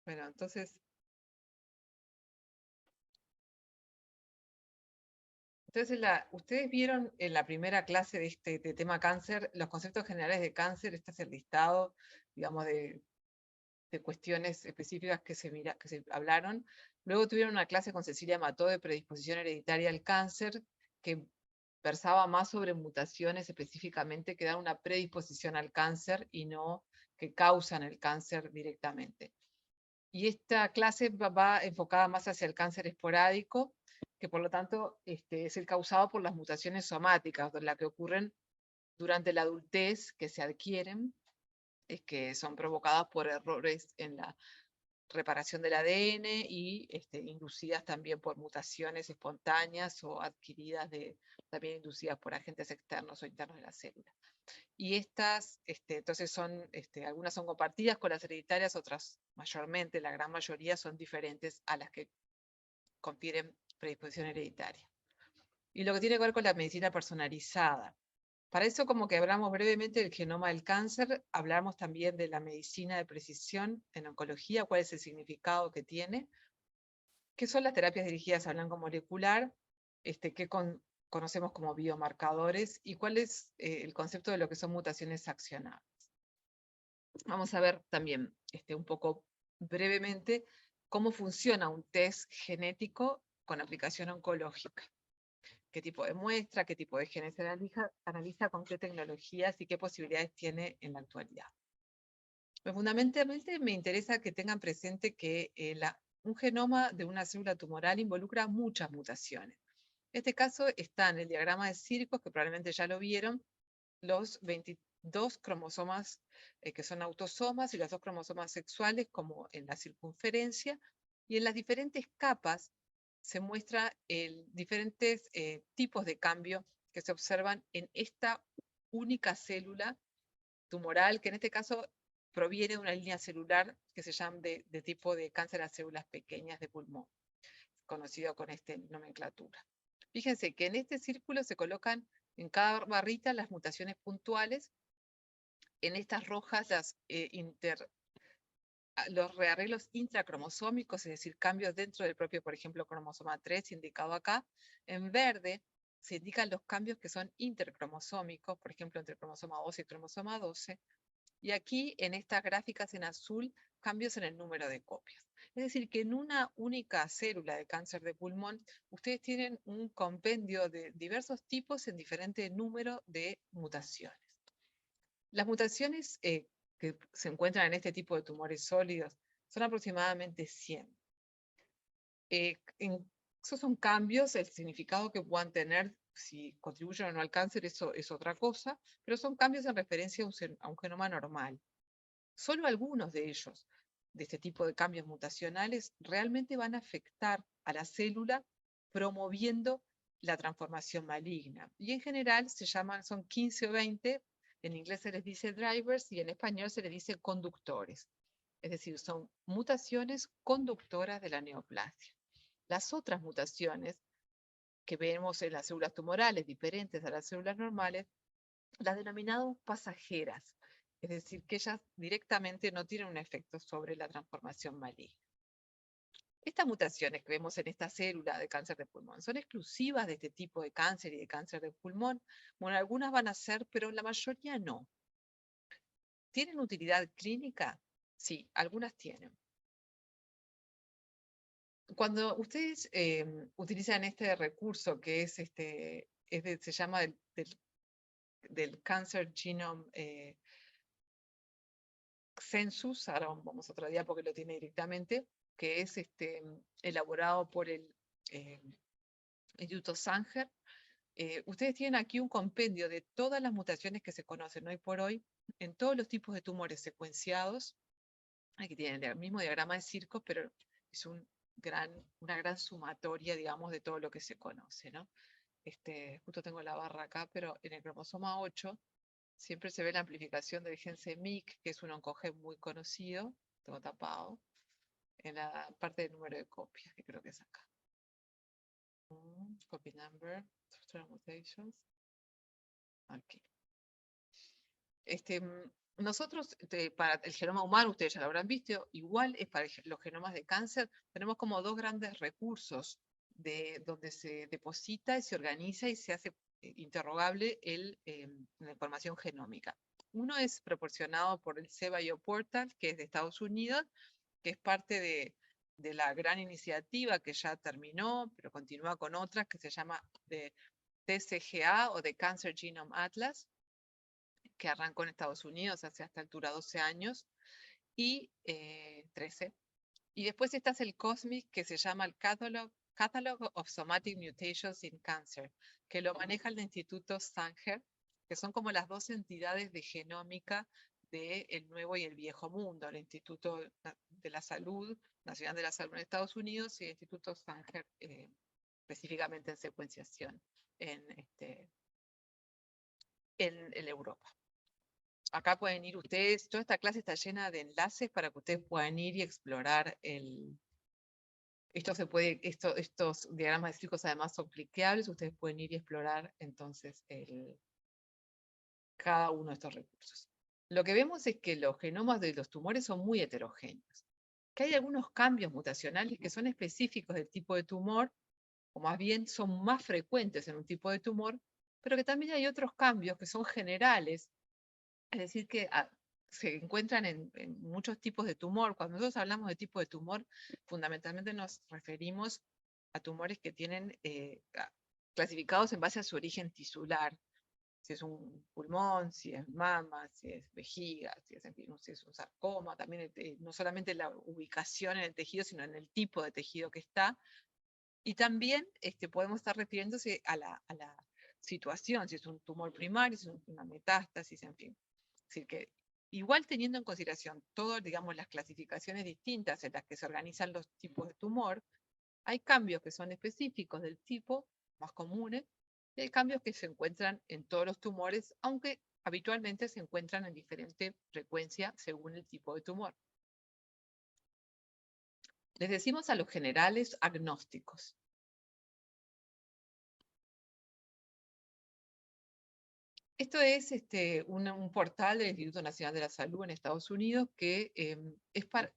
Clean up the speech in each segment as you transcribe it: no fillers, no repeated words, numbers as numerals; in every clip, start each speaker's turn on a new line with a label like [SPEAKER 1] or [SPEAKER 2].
[SPEAKER 1] Bueno, entonces ustedes vieron en la primera clase de este de tema cáncer, los conceptos generales de cáncer, este es el listado, digamos, de cuestiones específicas que se hablaron. Luego tuvieron una clase con Cecilia Mató de predisposición hereditaria al cáncer, que versaba más sobre mutaciones específicamente que dan una predisposición al cáncer y no que causan el cáncer directamente. Y esta clase va enfocada más hacia el cáncer esporádico, que por lo tanto es el causado por las mutaciones somáticas, las que ocurren durante la adultez, que se adquieren, que son provocadas por errores en la reparación del ADN y inducidas también por mutaciones espontáneas o adquiridas, también inducidas por agentes externos o internos de la célula. Y estas, entonces algunas son compartidas con las hereditarias, otras mayormente, la gran mayoría son diferentes a las que confieren predisposición hereditaria. Y lo que tiene que ver con la medicina personalizada. Para eso, como que hablamos brevemente del genoma del cáncer, hablamos también de la medicina de precisión en oncología, cuál es el significado que tiene, qué son las terapias dirigidas al blanco molecular, qué conocemos como biomarcadores y cuál es el concepto de lo que son mutaciones accionables. Vamos a ver también un poco brevemente cómo funciona un test genético con aplicación oncológica. Qué tipo de muestra, qué tipo de genes se analiza, con qué tecnologías y qué posibilidades tiene en la actualidad. Pero fundamentalmente me interesa que tengan presente que un genoma de una célula tumoral involucra muchas mutaciones. En este caso está en el diagrama de Circos, que probablemente ya lo vieron, los 22 cromosomas que son autosomas y los 2 cromosomas sexuales como en la circunferencia, y en las diferentes capas se muestra diferentes tipos de cambio que se observan en esta única célula tumoral, que en este caso proviene de una línea celular que se llama de tipo de cáncer a células pequeñas de pulmón, conocido con esta nomenclatura. Fíjense que en este círculo se colocan en cada barrita las mutaciones puntuales, en estas rojas los rearreglos intracromosómicos, es decir, cambios dentro del propio, por ejemplo, cromosoma 3, indicado acá. En verde se indican los cambios que son intercromosómicos, por ejemplo, entre cromosoma 12 y cromosoma 12. Y aquí, en estas gráficas en azul, cambios en el número de copias. Es decir, que en una única célula de cáncer de pulmón, ustedes tienen un compendio de diversos tipos en diferente número de mutaciones. Las mutaciones que se encuentran en este tipo de tumores sólidos son aproximadamente 100. Esos son cambios, el significado que puedan tener, si contribuyen o no al cáncer, eso es otra cosa, pero son cambios en referencia a un genoma normal. Solo algunos de ellos, de este tipo de cambios mutacionales, realmente van a afectar a la célula promoviendo la transformación maligna. Y en general son 15 o 20, en inglés se les dice drivers y en español se les dice conductores. Es decir, son mutaciones conductoras de la neoplasia. Las otras mutaciones que vemos en las células tumorales, diferentes a las células normales, las denominamos pasajeras, es decir, que ellas directamente no tienen un efecto sobre la transformación maligna. Estas mutaciones que vemos en esta célula de cáncer de pulmón son exclusivas de este tipo de cáncer y de cáncer de pulmón. Bueno, algunas van a ser, pero la mayoría no. ¿Tienen utilidad clínica? Sí, algunas tienen. Cuando ustedes utilizan este recurso que se llama del Cancer Genome Census, ahora vamos a otro día porque lo tiene directamente, que es elaborado por el Instituto Sanger. Ustedes tienen aquí un compendio de todas las mutaciones que se conocen hoy por hoy en todos los tipos de tumores secuenciados. Aquí tienen el mismo diagrama de Circos, pero es una gran sumatoria, digamos, de todo lo que se conoce, ¿no? Justo tengo la barra acá, pero en el cromosoma 8 siempre se ve la amplificación del gen CMYC, que es un oncogen muy conocido, tengo tapado, en la parte del número de copias, que creo que es acá. Copy number, mutations. Aquí. Nosotros, para el genoma humano, ustedes ya lo habrán visto, igual es para los genomas de cáncer, tenemos como dos grandes recursos de donde se deposita y se organiza y se hace interrogable la información genómica. Uno es proporcionado por el C-Bioportal, que es de Estados Unidos, que es parte de la gran iniciativa que ya terminó, pero continúa con otras, que se llama de TCGA o de Cancer Genome Atlas, que arrancó en Estados Unidos hace hasta altura 12 años, y 13. Y después está el COSMIC, que se llama el Catalog of Somatic Mutations in Cancer, que lo maneja el Instituto Sanger, que son como las dos entidades de genómica del Nuevo y el Viejo Mundo, el Instituto de la Salud, Nacional de la Salud en Estados Unidos y el Instituto Sanger específicamente en secuenciación en Europa. Acá pueden ir ustedes, toda esta clase está llena de enlaces para que ustedes puedan ir y explorar estos diagramas eléctricos además son cliqueables, ustedes pueden ir y explorar entonces cada uno de estos recursos. Lo que vemos es que los genomas de los tumores son muy heterogéneos, que hay algunos cambios mutacionales que son específicos del tipo de tumor, o más bien son más frecuentes en un tipo de tumor, pero que también hay otros cambios que son generales, es decir, que se encuentran en muchos tipos de tumor. Cuando nosotros hablamos de tipo de tumor, fundamentalmente nos referimos a tumores que tienen clasificados en base a su origen tisular. Si es un pulmón, si es mama, si es vejiga, si es, en fin, si es un sarcoma, también no solamente la ubicación en el tejido, sino en el tipo de tejido que está. Y también podemos estar refiriéndose a la situación, si es un tumor primario, si es una metástasis, en fin. Es decir, que igual teniendo en consideración todas, digamos, las clasificaciones distintas en las que se organizan los tipos de tumor, hay cambios que son específicos del tipo, más comunes, y hay cambios que se encuentran en todos los tumores, aunque habitualmente se encuentran en diferente frecuencia según el tipo de tumor. Les decimos a los generales agnósticos. Esto es un portal del Instituto Nacional de la Salud en Estados Unidos que es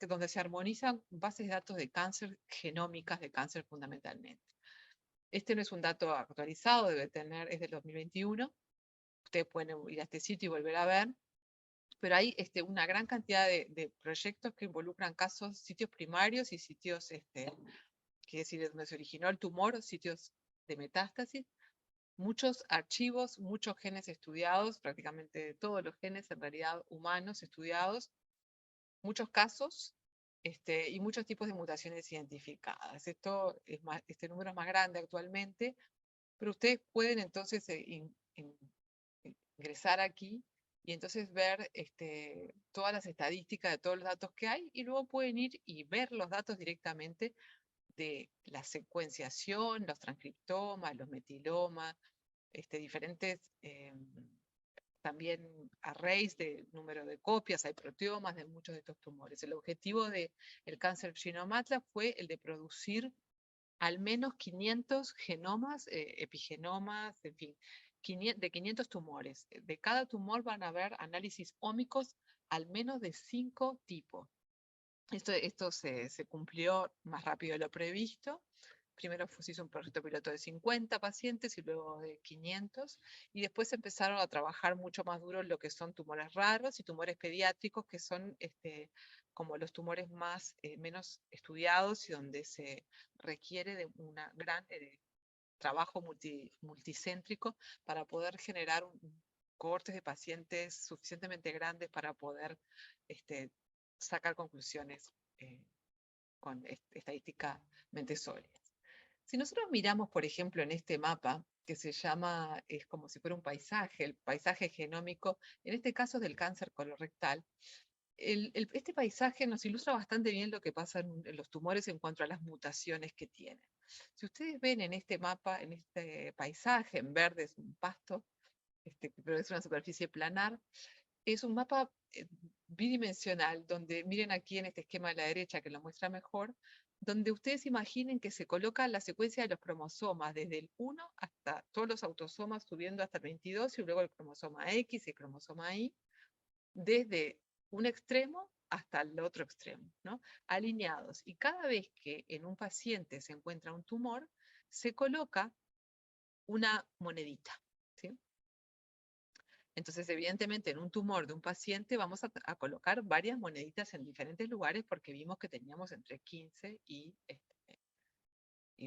[SPEAKER 1] donde se armonizan bases de datos de cáncer, genómicas de cáncer fundamentalmente. Este no es un dato actualizado, es del 2021. Ustedes pueden ir a este sitio y volver a ver. Pero hay una gran cantidad de proyectos que involucran sitios primarios y sitios, que decir, donde se originó el tumor, sitios de metástasis, muchos archivos, muchos genes estudiados, prácticamente todos los genes en realidad humanos estudiados, muchos casos y muchos tipos de mutaciones identificadas. Este número es más grande actualmente, pero ustedes pueden entonces ingresar aquí y entonces ver todas las estadísticas de todos los datos que hay y luego pueden ir y ver los datos directamente de la secuenciación, los transcriptomas, los metilomas, diferentes también arrays de número de copias, hay proteomas de muchos de estos tumores. El objetivo del Cancer Genome Atlas fue el de producir al menos 500 genomas, epigenomas, en fin, de 500 tumores. De cada tumor van a haber análisis ómicos al menos de 5 tipos. Esto se cumplió más rápido de lo previsto. Primero se hizo un proyecto piloto de 50 pacientes y luego de 500, y después empezaron a trabajar mucho más duro en lo que son tumores raros y tumores pediátricos, que son como los tumores menos estudiados y donde se requiere de un gran trabajo multicéntrico para poder generar cohortes de pacientes suficientemente grandes para poder sacar conclusiones con estadísticamente sólidas. Si nosotros miramos, por ejemplo, en este mapa, que se llama, es como si fuera un paisaje, el paisaje genómico, en este caso del cáncer colorectal, este paisaje nos ilustra bastante bien lo que pasa en los tumores en cuanto a las mutaciones que tienen. Si ustedes ven en este mapa, en este paisaje, en verde es un pasto, pero es una superficie planar, es un mapa bidimensional, donde miren aquí en este esquema de la derecha que lo muestra mejor, donde ustedes imaginen que se coloca la secuencia de los cromosomas desde el 1 hasta todos los autosomas subiendo hasta el 22 y luego el cromosoma X y el cromosoma Y, desde un extremo hasta el otro extremo, ¿no? Alineados. Y cada vez que en un paciente se encuentra un tumor, se coloca una monedita, ¿sí? Entonces, evidentemente, en un tumor de un paciente vamos a colocar varias moneditas en diferentes lugares porque vimos que teníamos entre 15 y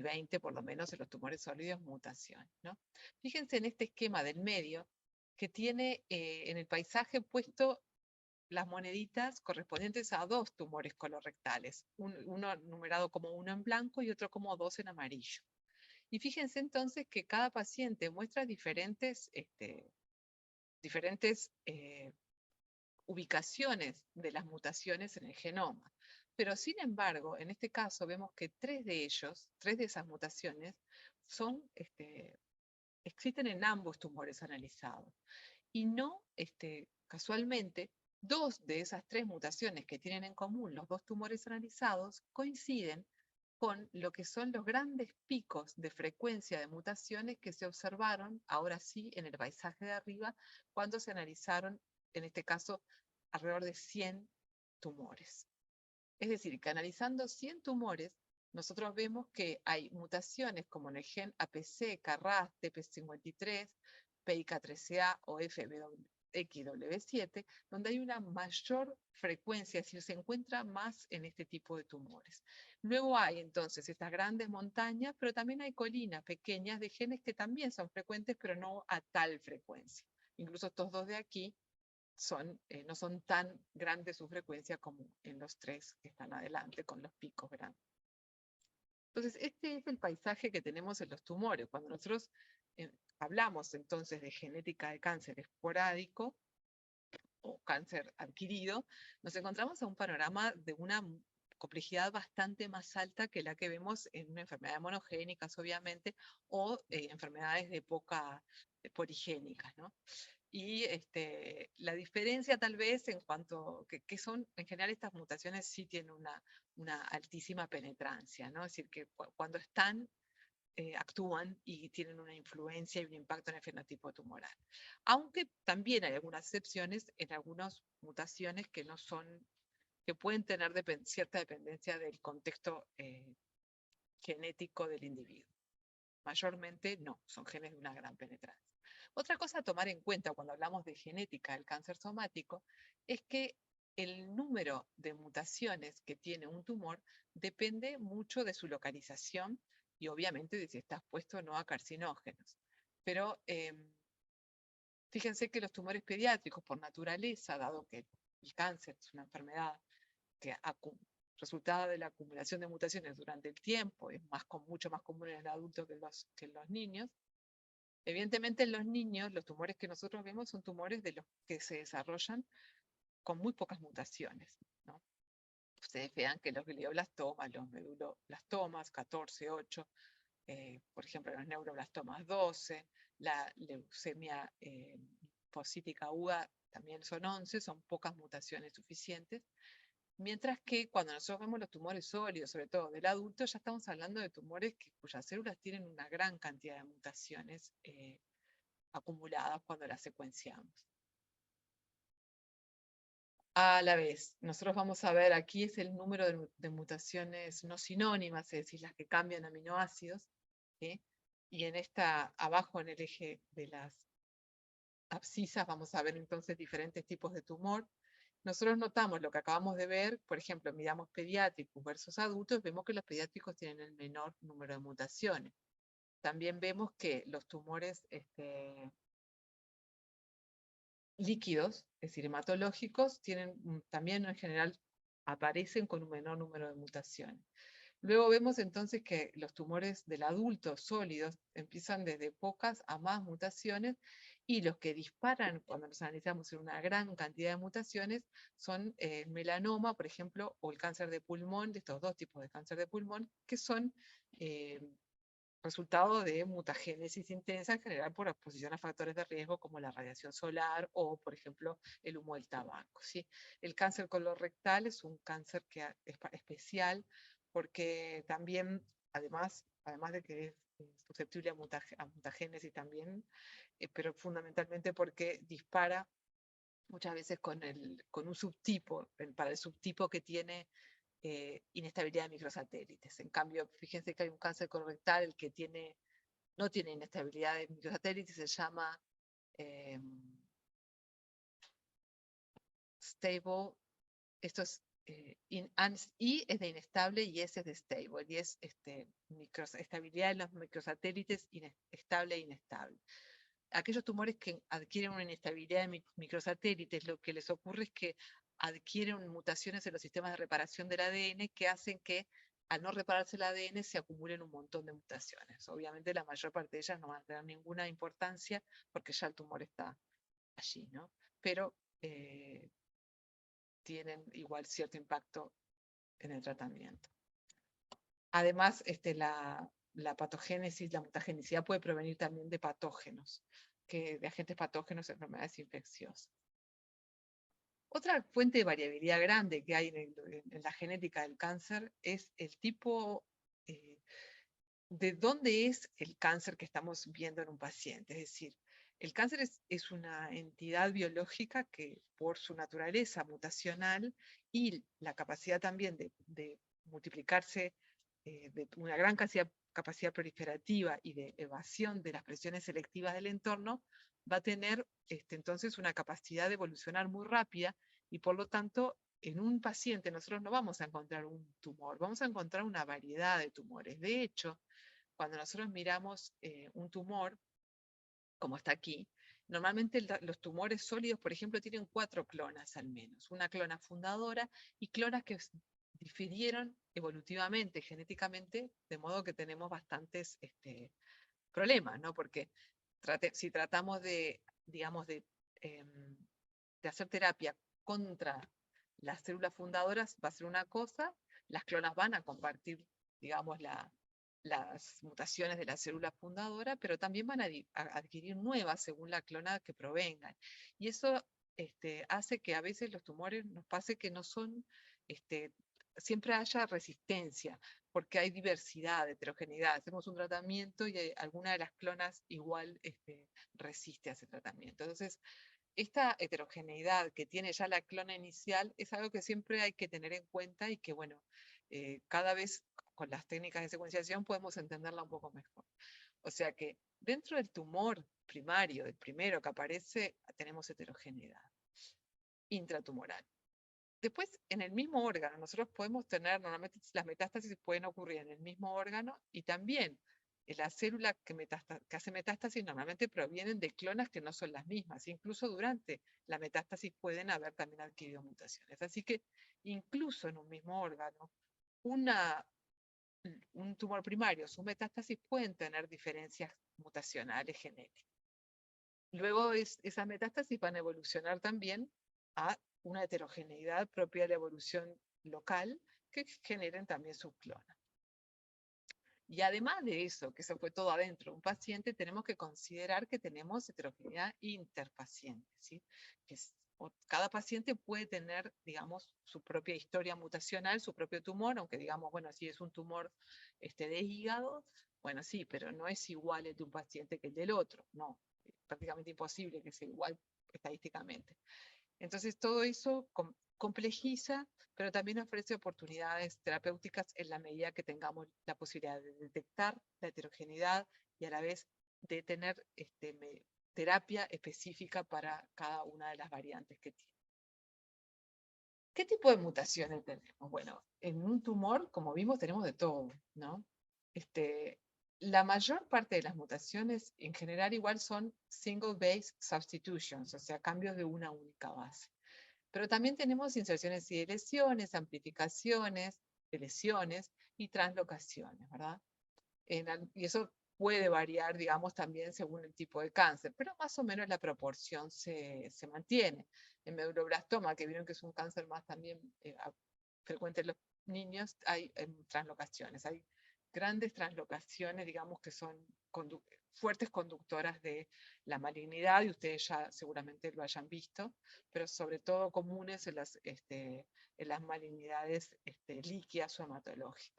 [SPEAKER 1] 20, por lo menos, en los tumores sólidos, mutaciones, ¿no? Fíjense en este esquema del medio que tiene en el paisaje puesto las moneditas correspondientes a dos tumores colorectales, uno numerado como 1 en blanco y otro como 2 en amarillo. Y fíjense entonces que cada paciente muestra diferentes ubicaciones de las mutaciones en el genoma. Pero sin embargo, en este caso vemos que tres de esas mutaciones, existen en ambos tumores analizados. Y no, casualmente, dos de esas tres mutaciones que tienen en común los dos tumores analizados coinciden con lo que son los grandes picos de frecuencia de mutaciones que se observaron, ahora sí, en el paisaje de arriba, cuando se analizaron, en este caso, alrededor de 100 tumores. Es decir, que analizando 100 tumores, nosotros vemos que hay mutaciones como en el gen APC, KRAS, TP53, PIK3CA o FBXW7, donde hay una mayor frecuencia, es decir, se encuentra más en este tipo de tumores. Luego hay entonces estas grandes montañas, pero también hay colinas pequeñas de genes que también son frecuentes, pero no a tal frecuencia. Incluso estos dos de aquí no son tan grandes su frecuencia como en los tres que están adelante con los picos grandes. Entonces, este es el paisaje que tenemos en los tumores. Cuando nosotros hablamos entonces de genética de cáncer esporádico o cáncer adquirido, nos encontramos a un panorama de una complejidad bastante más alta que la que vemos en una enfermedad monogénicas, obviamente, o enfermedades de poca poligénicas, ¿no? Y la diferencia tal vez en cuanto que son, en general estas mutaciones sí tienen una altísima penetrancia, ¿no? Es decir, que cuando están, actúan y tienen una influencia y un impacto en el fenotipo tumoral. Aunque también hay algunas excepciones en algunas mutaciones que no son, que pueden tener cierta dependencia del contexto genético del individuo. Mayormente no, son genes de una gran penetrancia. Otra cosa a tomar en cuenta cuando hablamos de genética del cáncer somático es que el número de mutaciones que tiene un tumor depende mucho de su localización y obviamente de si está expuesto o no a carcinógenos. Pero fíjense que los tumores pediátricos, por naturaleza, dado que el cáncer es una enfermedad que resultado de la acumulación de mutaciones durante el tiempo, es mucho más común en el adulto que en los niños. Evidentemente en los niños, los tumores que nosotros vemos son tumores de los que se desarrollan con muy pocas mutaciones, ¿no? Ustedes vean que los glioblastomas, los meduloblastomas, 14, 8, por ejemplo, los neuroblastomas 12, la leucemia linfocítica aguda también son 11, son pocas mutaciones suficientes. Mientras que cuando nosotros vemos los tumores sólidos, sobre todo del adulto, ya estamos hablando de tumores cuyas células tienen una gran cantidad de mutaciones acumuladas cuando las secuenciamos. A la vez, nosotros vamos a ver aquí es el número de mutaciones no sinónimas, es decir, las que cambian aminoácidos, ¿sí? Y en abajo en el eje de las abscisas vamos a ver entonces diferentes tipos de tumor. Nosotros notamos lo que acabamos de ver, por ejemplo, miramos pediátricos versus adultos, vemos que los pediátricos tienen el menor número de mutaciones. También vemos que los tumores líquidos, es decir, hematológicos, también en general aparecen con un menor número de mutaciones. Luego vemos entonces que los tumores del adulto sólidos empiezan desde pocas a más mutaciones y los que disparan cuando nos analizamos en una gran cantidad de mutaciones son el melanoma, por ejemplo, o el cáncer de pulmón, de estos dos tipos de cáncer de pulmón, que son resultado de mutagénesis intensa en general por exposición a factores de riesgo como la radiación solar o, por ejemplo, el humo del tabaco, ¿sí? El cáncer colorectal es un cáncer es especial porque también, además de que es susceptible a mutagénesis también, pero fundamentalmente porque dispara muchas veces con un subtipo, para el subtipo que tiene inestabilidad de microsatélites. En cambio, fíjense que hay un cáncer colorectal, el que no tiene inestabilidad de microsatélites, se llama eh, stable. Esto es I es de inestable y S es de stable, y es estabilidad de los microsatélites estable e inestable. Aquellos tumores que adquieren una inestabilidad de microsatélites, lo que les ocurre es que adquieren mutaciones en los sistemas de reparación del ADN que hacen que al no repararse el ADN se acumulen un montón de mutaciones. Obviamente la mayor parte de ellas no van a tener ninguna importancia porque ya el tumor está allí, ¿no? Pero tienen igual cierto impacto en el tratamiento. Además, la patogénesis, la mutagenicidad puede provenir también de patógenos, de agentes patógenos, enfermedades infecciosas. Otra fuente de variabilidad grande que hay en la genética del cáncer es el tipo de dónde es el cáncer que estamos viendo en un paciente. Es decir, el cáncer es una entidad biológica que por su naturaleza mutacional y la capacidad también de multiplicarse, de una gran capacidad proliferativa y de evasión de las presiones selectivas del entorno, va a tener entonces una capacidad de evolucionar muy rápida y por lo tanto en un paciente nosotros no vamos a encontrar un tumor, vamos a encontrar una variedad de tumores. De hecho, cuando nosotros miramos un tumor, como está aquí, normalmente los tumores sólidos, por ejemplo, tienen 4 clonas al menos. Una clona fundadora y clonas que difirieron evolutivamente, genéticamente, de modo que tenemos bastantes problemas, ¿no? Porque si tratamos de, digamos, de hacer terapia contra las células fundadoras, va a ser una cosa, las clonas van a compartir, digamos, las mutaciones de la célula fundadora, pero también van a adquirir nuevas según la clona que provengan. Y eso hace que a veces los tumores nos pase que no son, siempre haya resistencia, porque hay diversidad, heterogeneidad. Hacemos un tratamiento y alguna de las clonas igual resiste a ese tratamiento. Entonces, esta heterogeneidad que tiene ya la clona inicial es algo que siempre hay que tener en cuenta y que, bueno, cada vez con las técnicas de secuenciación podemos entenderla un poco mejor. O sea que dentro del tumor primario, del primero que aparece, tenemos heterogeneidad intratumoral. Después, en el mismo órgano, nosotros podemos tener, normalmente las metástasis pueden ocurrir en el mismo órgano y también la célula que hace metástasis normalmente provienen de clonas que no son las mismas. Incluso durante la metástasis pueden haber también adquirido mutaciones. Así que incluso en un mismo órgano, un tumor primario, sus metástasis pueden tener diferencias mutacionales genéticas. Luego esas metástasis van a evolucionar también a una heterogeneidad propia de la evolución local que generen también sus clonas. Y además de eso, que eso fue todo adentro de un paciente, tenemos que considerar que tenemos heterogeneidad interpaciente, ¿sí? Cada paciente puede tener, digamos, su propia historia mutacional, su propio tumor, aunque digamos, bueno, si es un tumor de hígado, bueno, sí, pero no es igual el de un paciente que el del otro, no, es prácticamente imposible que sea igual estadísticamente. Entonces, todo eso complejiza, pero también ofrece oportunidades terapéuticas en la medida que tengamos la posibilidad de detectar la heterogeneidad y a la vez de tener terapia específica para cada una de las variantes que tiene. ¿Qué tipo de mutaciones tenemos? Bueno, en un tumor, como vimos, tenemos de todo, ¿no? La mayor parte de las mutaciones en general igual son single base substitutions, o sea, cambios de una única base. Pero también tenemos inserciones y deleciones, amplificaciones, deleciones y translocaciones, ¿verdad? Y eso puede variar, digamos, también según el tipo de cáncer, pero más o menos la proporción se mantiene. En medulloblastoma, que vieron que es un cáncer más también frecuente en los niños, hay translocaciones, hay grandes translocaciones, digamos, que son fuertes conductoras de la malignidad, y ustedes ya seguramente lo hayan visto, pero sobre todo comunes en las malignidades líquidas o hematológicas.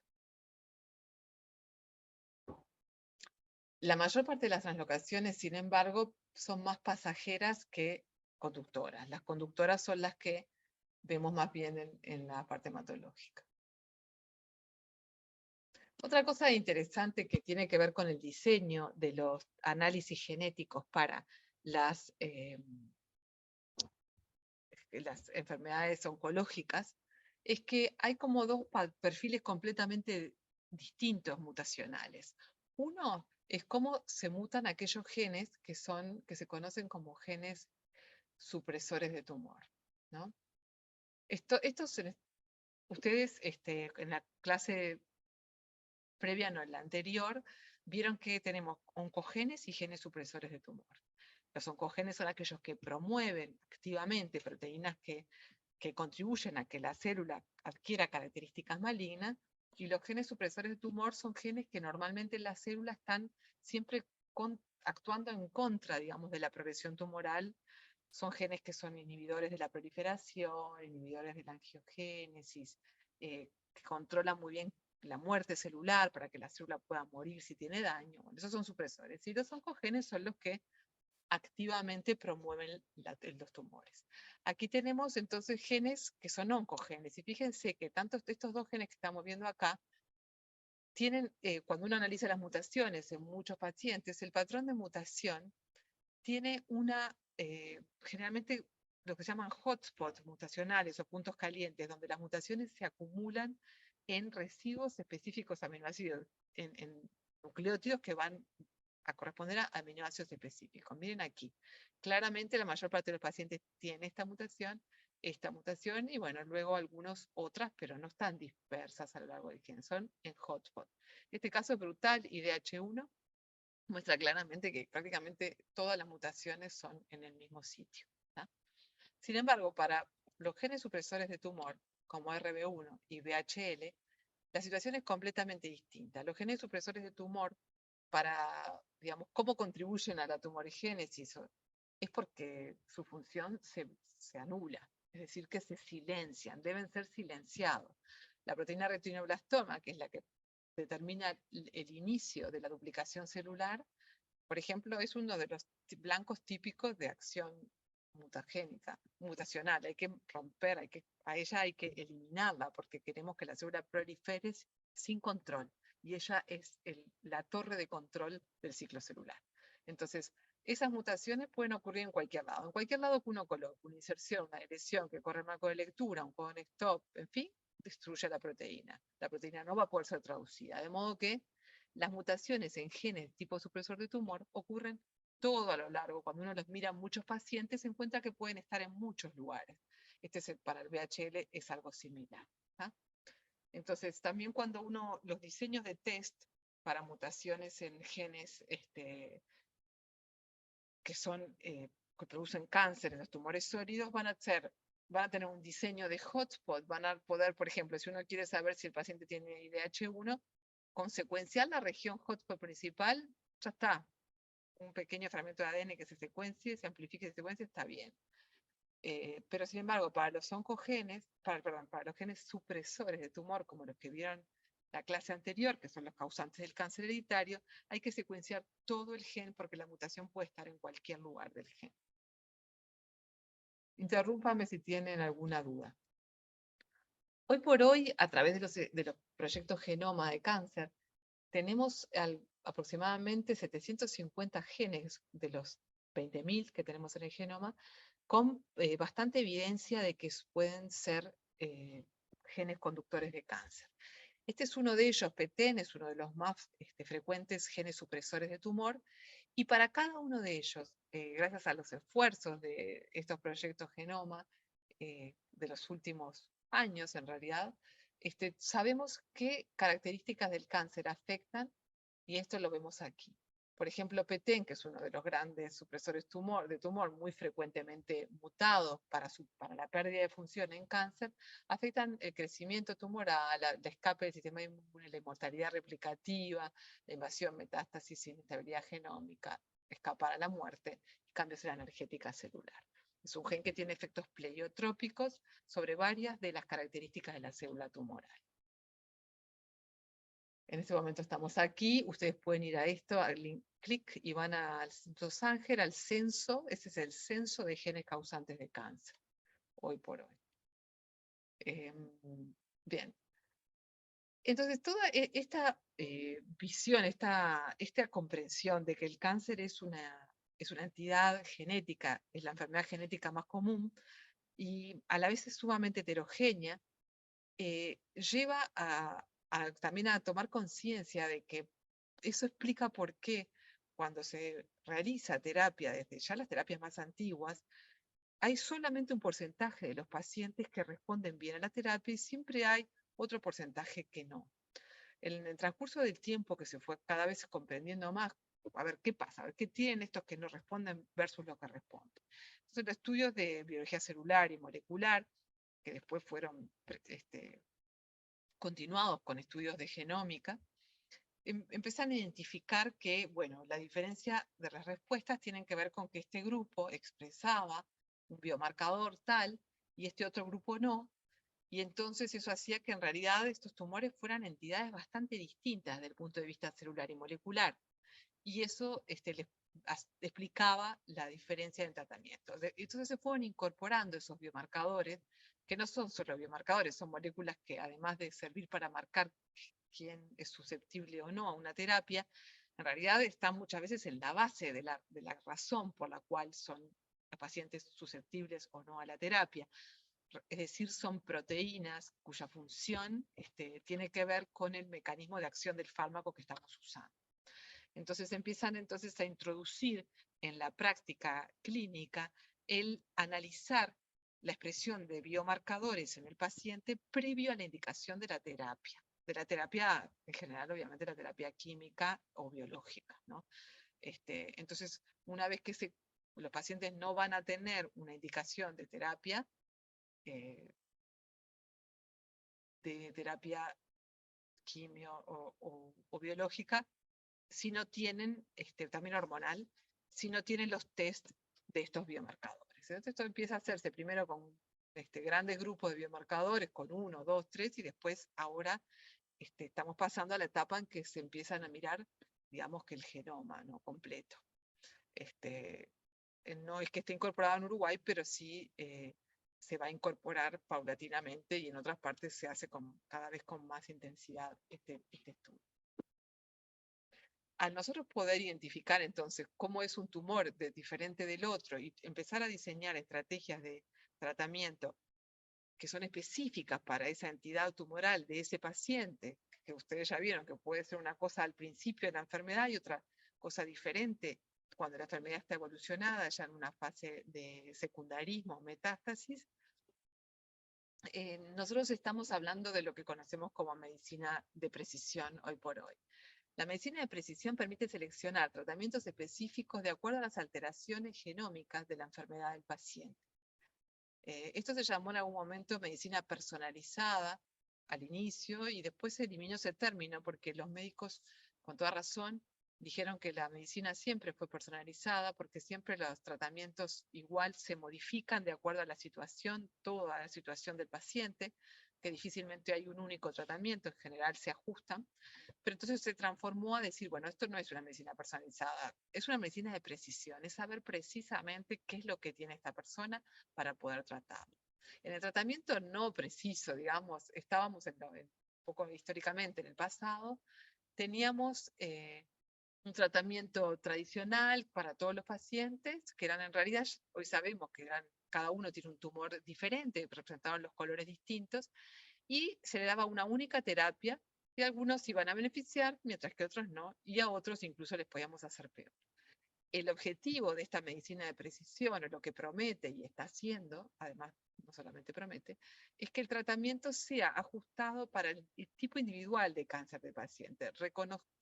[SPEAKER 1] La mayor parte de las translocaciones, sin embargo, son más pasajeras que conductoras. Las conductoras son las que vemos más bien en la parte hematológica. Otra cosa interesante que tiene que ver con el diseño de los análisis genéticos para las enfermedades oncológicas es que hay como dos perfiles completamente distintos mutacionales. Uno es cómo se mutan aquellos genes que se conocen como genes supresores de tumor, ¿no? Ustedes en la clase previa, no en la anterior, vieron que tenemos oncogenes y genes supresores de tumor. Los oncogenes son aquellos que promueven activamente proteínas que contribuyen a que la célula adquiera características malignas, y los genes supresores de tumor son genes que normalmente en la célula están siempre actuando en contra, digamos, de la progresión tumoral. Son genes que son inhibidores de la proliferación, inhibidores de la angiogénesis, que controlan muy bien la muerte celular para que la célula pueda morir si tiene daño. Bueno, esos son supresores. Y los oncogenes son los que activamente promueven los tumores. Aquí tenemos entonces genes que son oncogenes. Y fíjense que tanto estos dos genes que estamos viendo acá tienen, cuando uno analiza las mutaciones en muchos pacientes, el patrón de mutación tiene generalmente lo que se llaman hotspots mutacionales o puntos calientes, donde las mutaciones se acumulan en residuos específicos aminoácidos, en nucleótidos que van a corresponder a aminoácidos específicos. Miren aquí, claramente la mayor parte de los pacientes tienen esta mutación, y bueno, luego algunas otras, pero no están dispersas a lo largo del gen, son en hotspot. Este caso es brutal, IDH1, muestra claramente que prácticamente todas las mutaciones son en el mismo sitio, ¿tá? Sin embargo, para los genes supresores de tumor, como RB1 y VHL, la situación es completamente distinta. Los genes supresores de tumor, digamos, cómo contribuyen a la tumorigénesis, es porque su función se anula, es decir, que se silencian, deben ser silenciados. La proteína retinoblastoma, que es la que determina el inicio de la duplicación celular, por ejemplo, es uno de los blancos típicos de acción mutagénica, mutacional. Hay que romper, a ella hay que eliminarla porque queremos que la célula prolifere sin control. Y ella es la torre de control del ciclo celular. Entonces, esas mutaciones pueden ocurrir en cualquier lado. En cualquier lado que uno coloque una inserción, una lesión que corre el marco de lectura, un codon stop, en fin, destruye la proteína. La proteína no va a poder ser traducida. De modo que las mutaciones en genes tipo supresor de tumor ocurren todo a lo largo. Cuando uno los mira en muchos pacientes, se encuentra que pueden estar en muchos lugares. Para el VHL es algo similar, ¿tá? Entonces, también cuando los diseños de test para mutaciones en genes que producen cáncer en los tumores sólidos van a tener un diseño de hotspot, van a poder, por ejemplo, si uno quiere saber si el paciente tiene IDH1, consecuenciar la región hotspot principal, ya está. Un pequeño fragmento de ADN que se secuencie, se amplifique, se secuencie, está bien. Pero sin embargo, para los oncogenes, para los genes supresores de tumor, como los que vieron la clase anterior, que son los causantes del cáncer hereditario, hay que secuenciar todo el gen porque la mutación puede estar en cualquier lugar del gen. Interrúmpame si tienen alguna duda. Hoy por hoy, a través de los proyectos Genoma de Cáncer, tenemos aproximadamente 750 genes de los 20.000 que tenemos en el genoma, con bastante evidencia de que pueden ser genes conductores de cáncer. Este es uno de ellos, PTEN, es uno de los más frecuentes genes supresores de tumor, y para cada uno de ellos, gracias a los esfuerzos de estos proyectos Genoma de los últimos años en realidad, sabemos qué características del cáncer afectan, y esto lo vemos aquí. Por ejemplo, PTEN, que es uno de los grandes supresores de tumor muy frecuentemente mutados para la pérdida de función en cáncer, afectan el crecimiento tumoral, el escape del sistema inmune, la inmortalidad replicativa, la invasión, metástasis, inestabilidad genómica, escapar a la muerte y cambios en la energética celular. Es un gen que tiene efectos pleiotrópicos sobre varias de las características de la célula tumoral. En este momento estamos aquí, ustedes pueden ir a esto, al link, clic y van al Centro Sanger, al censo, ese es el censo de genes causantes de cáncer, hoy por hoy. Bien, entonces toda esta visión, esta comprensión de que el cáncer es una entidad genética, es la enfermedad genética más común y a la vez es sumamente heterogénea, lleva también a tomar conciencia de que eso explica por qué cuando se realiza terapia, desde ya las terapias más antiguas, hay solamente un porcentaje de los pacientes que responden bien a la terapia y siempre hay otro porcentaje que no. En el transcurso del tiempo que se fue cada vez comprendiendo más, a ver qué pasa, a ver qué tienen estos que no responden versus los que responden. Entonces, los estudios de biología celular y molecular, que después fueron continuados con estudios de genómica, empiezan a identificar que, bueno, la diferencia de las respuestas tienen que ver con que este grupo expresaba un biomarcador tal y este otro grupo no, y entonces eso hacía que en realidad estos tumores fueran entidades bastante distintas desde el punto de vista celular y molecular, y eso les explicaba la diferencia en el tratamiento. Entonces se fueron incorporando esos biomarcadores, que no son solo biomarcadores, son moléculas que además de servir para marcar quién es susceptible o no a una terapia, en realidad están muchas veces en la base de la razón por la cual son los pacientes susceptibles o no a la terapia. Es decir, son proteínas cuya función tiene que ver con el mecanismo de acción del fármaco que estamos usando. Entonces empiezan entonces a introducir en la práctica clínica el analizar la expresión de biomarcadores en el paciente previo a la indicación de la terapia en general, obviamente la terapia química o biológica, ¿no? Entonces, una vez que los pacientes no van a tener una indicación eh, de terapia quimio o biológica, si no tienen, también hormonal, si no tienen los test de estos biomarcadores. Entonces esto empieza a hacerse primero con grandes grupos de biomarcadores, con 1, 2, 3, y después ahora estamos pasando a la etapa en que se empiezan a mirar, digamos que el genoma, ¿no?, completo. No es que esté incorporado en Uruguay, pero sí se va a incorporar paulatinamente y en otras partes se hace cada vez con más intensidad este estudio. Al nosotros poder identificar entonces cómo es un tumor diferente del otro y empezar a diseñar estrategias de tratamiento que son específicas para esa entidad tumoral de ese paciente, que ustedes ya vieron que puede ser una cosa al principio de la enfermedad y otra cosa diferente cuando la enfermedad está evolucionada, ya en una fase de secundarismo, metástasis, nosotros estamos hablando de lo que conocemos como medicina de precisión hoy por hoy. La medicina de precisión permite seleccionar tratamientos específicos de acuerdo a las alteraciones genómicas de la enfermedad del paciente. Esto se llamó en algún momento medicina personalizada al inicio y después se eliminó ese término porque los médicos, con toda razón, dijeron que la medicina siempre fue personalizada porque siempre los tratamientos igual se modifican de acuerdo a la situación, toda la situación del paciente, que difícilmente hay un único tratamiento, en general se ajustan, pero entonces se transformó a decir, bueno, esto no es una medicina personalizada, es una medicina de precisión, es saber precisamente qué es lo que tiene esta persona para poder tratarlo. En el tratamiento no preciso, digamos, estábamos un poco históricamente en el pasado, teníamos un tratamiento tradicional para todos los pacientes, que eran en realidad, hoy sabemos que cada uno tiene un tumor diferente, representaban los colores distintos, y se le daba una única terapia, y algunos iban a beneficiar, mientras que otros no, y a otros incluso les podíamos hacer peor. El objetivo de esta medicina de precisión, o lo que promete y está haciendo, además no solamente promete, es que el tratamiento sea ajustado para el tipo individual de cáncer del paciente,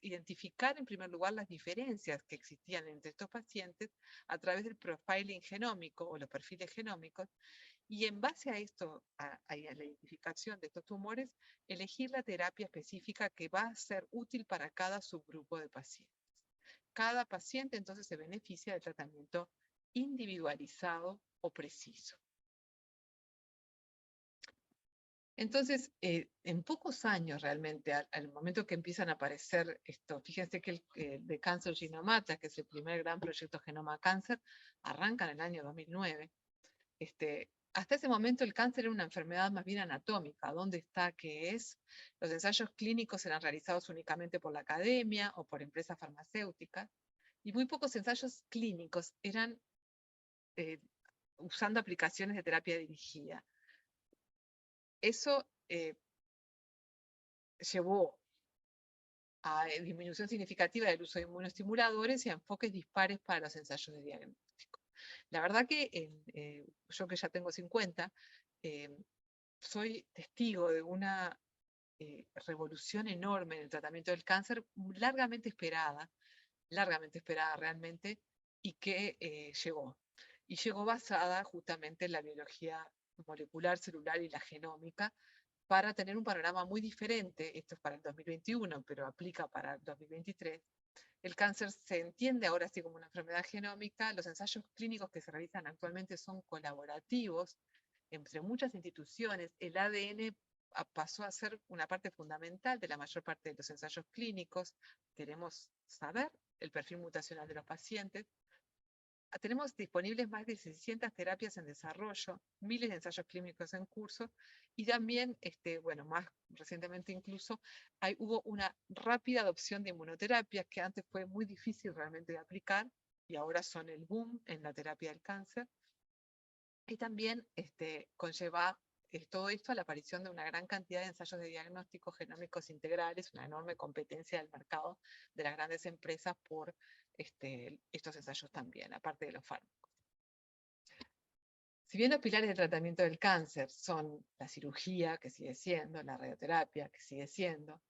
[SPEAKER 1] identificar en primer lugar las diferencias que existían entre estos pacientes a través del profiling genómico o los perfiles genómicos, y en base a esto, a la identificación de estos tumores, elegir la terapia específica que va a ser útil para cada subgrupo de pacientes. Cada paciente entonces se beneficia del tratamiento individualizado o preciso. Entonces, en pocos años realmente, al momento que empiezan a aparecer esto, fíjense que el de Cáncer Genomata, que es el primer gran proyecto Genoma Cáncer, arranca en el año 2009. Hasta ese momento el cáncer era una enfermedad más bien anatómica, dónde está, qué es. Los ensayos clínicos eran realizados únicamente por la academia o por empresas farmacéuticas, y muy pocos ensayos clínicos eran eh, usando aplicaciones de terapia dirigida. Eso llevó a disminución significativa del uso de inmunoestimuladores y a enfoques dispares para los ensayos de diagnóstico. La verdad que yo que ya tengo 50, eh, soy testigo de una revolución enorme en el tratamiento del cáncer, largamente esperada realmente, y que llegó. Y llegó basada justamente en la biología molecular, celular y la genómica, para tener un panorama muy diferente. Esto es para el 2021, pero aplica para el 2023. El cáncer se entiende ahora así como una enfermedad genómica. Los ensayos clínicos que se realizan actualmente son colaborativos entre muchas instituciones. El ADN pasó a ser una parte fundamental de la mayor parte de los ensayos clínicos. Queremos saber el perfil mutacional de los pacientes. Tenemos disponibles más de 600 terapias en desarrollo, miles de ensayos clínicos en curso, y también, bueno, más recientemente incluso, hubo una rápida adopción de inmunoterapias que antes fue muy difícil realmente de aplicar, y ahora son el boom en la terapia del cáncer. Y también conlleva todo esto a la aparición de una gran cantidad de ensayos de diagnósticos genómicos integrales, una enorme competencia del mercado de las grandes empresas por estos ensayos también, aparte de los fármacos. Si bien los pilares del tratamiento del cáncer son la cirugía, que sigue siendo, la radioterapia, que sigue siendo,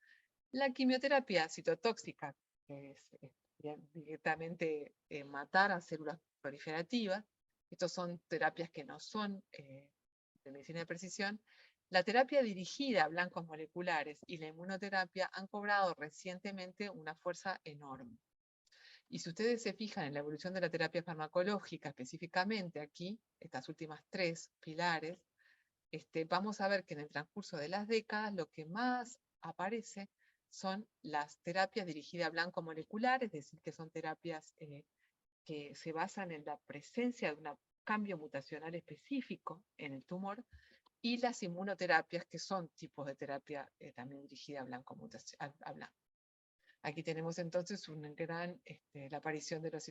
[SPEAKER 1] la quimioterapia citotóxica, que es directamente matar a células proliferativas, estos son terapias que no son de medicina de precisión. La terapia dirigida a blancos moleculares y la inmunoterapia han cobrado recientemente una fuerza enorme. Y si ustedes se fijan en la evolución de la terapia farmacológica, específicamente aquí, estas últimas tres pilares, vamos a ver que en el transcurso de las décadas lo que más aparece son las terapias dirigidas a blanco molecular, es decir, que son terapias que se basan en la presencia de un cambio mutacional específico en el tumor, y las inmunoterapias, que son tipos de terapia también dirigida a blanco. Aquí tenemos entonces la aparición de los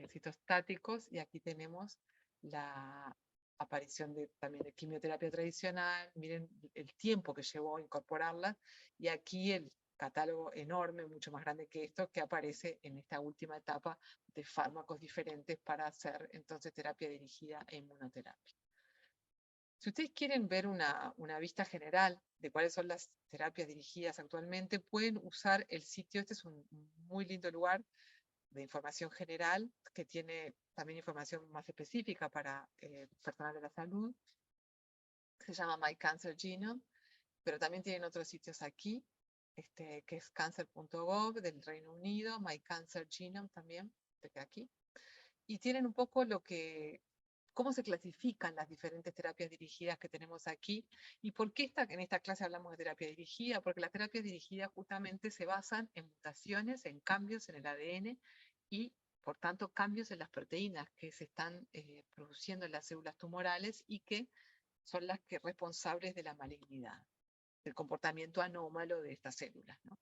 [SPEAKER 1] citostáticos, y aquí tenemos la aparición también de quimioterapia tradicional. Miren el tiempo que llevó a incorporarla, y aquí el catálogo enorme, mucho más grande que esto, que aparece en esta última etapa de fármacos diferentes para hacer entonces terapia dirigida e inmunoterapia. Si ustedes quieren ver una vista general de cuáles son las terapias dirigidas actualmente, pueden usar el sitio. Este es un muy lindo lugar de información general, que tiene también información más específica para personal de la salud. Se llama My Cancer Genome, pero también tienen otros sitios aquí, que es cancer.gov del Reino Unido, My Cancer Genome también, de aquí. Y tienen un poco cómo se clasifican las diferentes terapias dirigidas que tenemos aquí, y por qué en esta clase hablamos de terapia dirigida. Porque las terapias dirigidas justamente se basan en mutaciones, en cambios en el ADN, y por tanto cambios en las proteínas que se están produciendo en las células tumorales, y que son las responsables de la malignidad, del comportamiento anómalo de estas células, ¿no?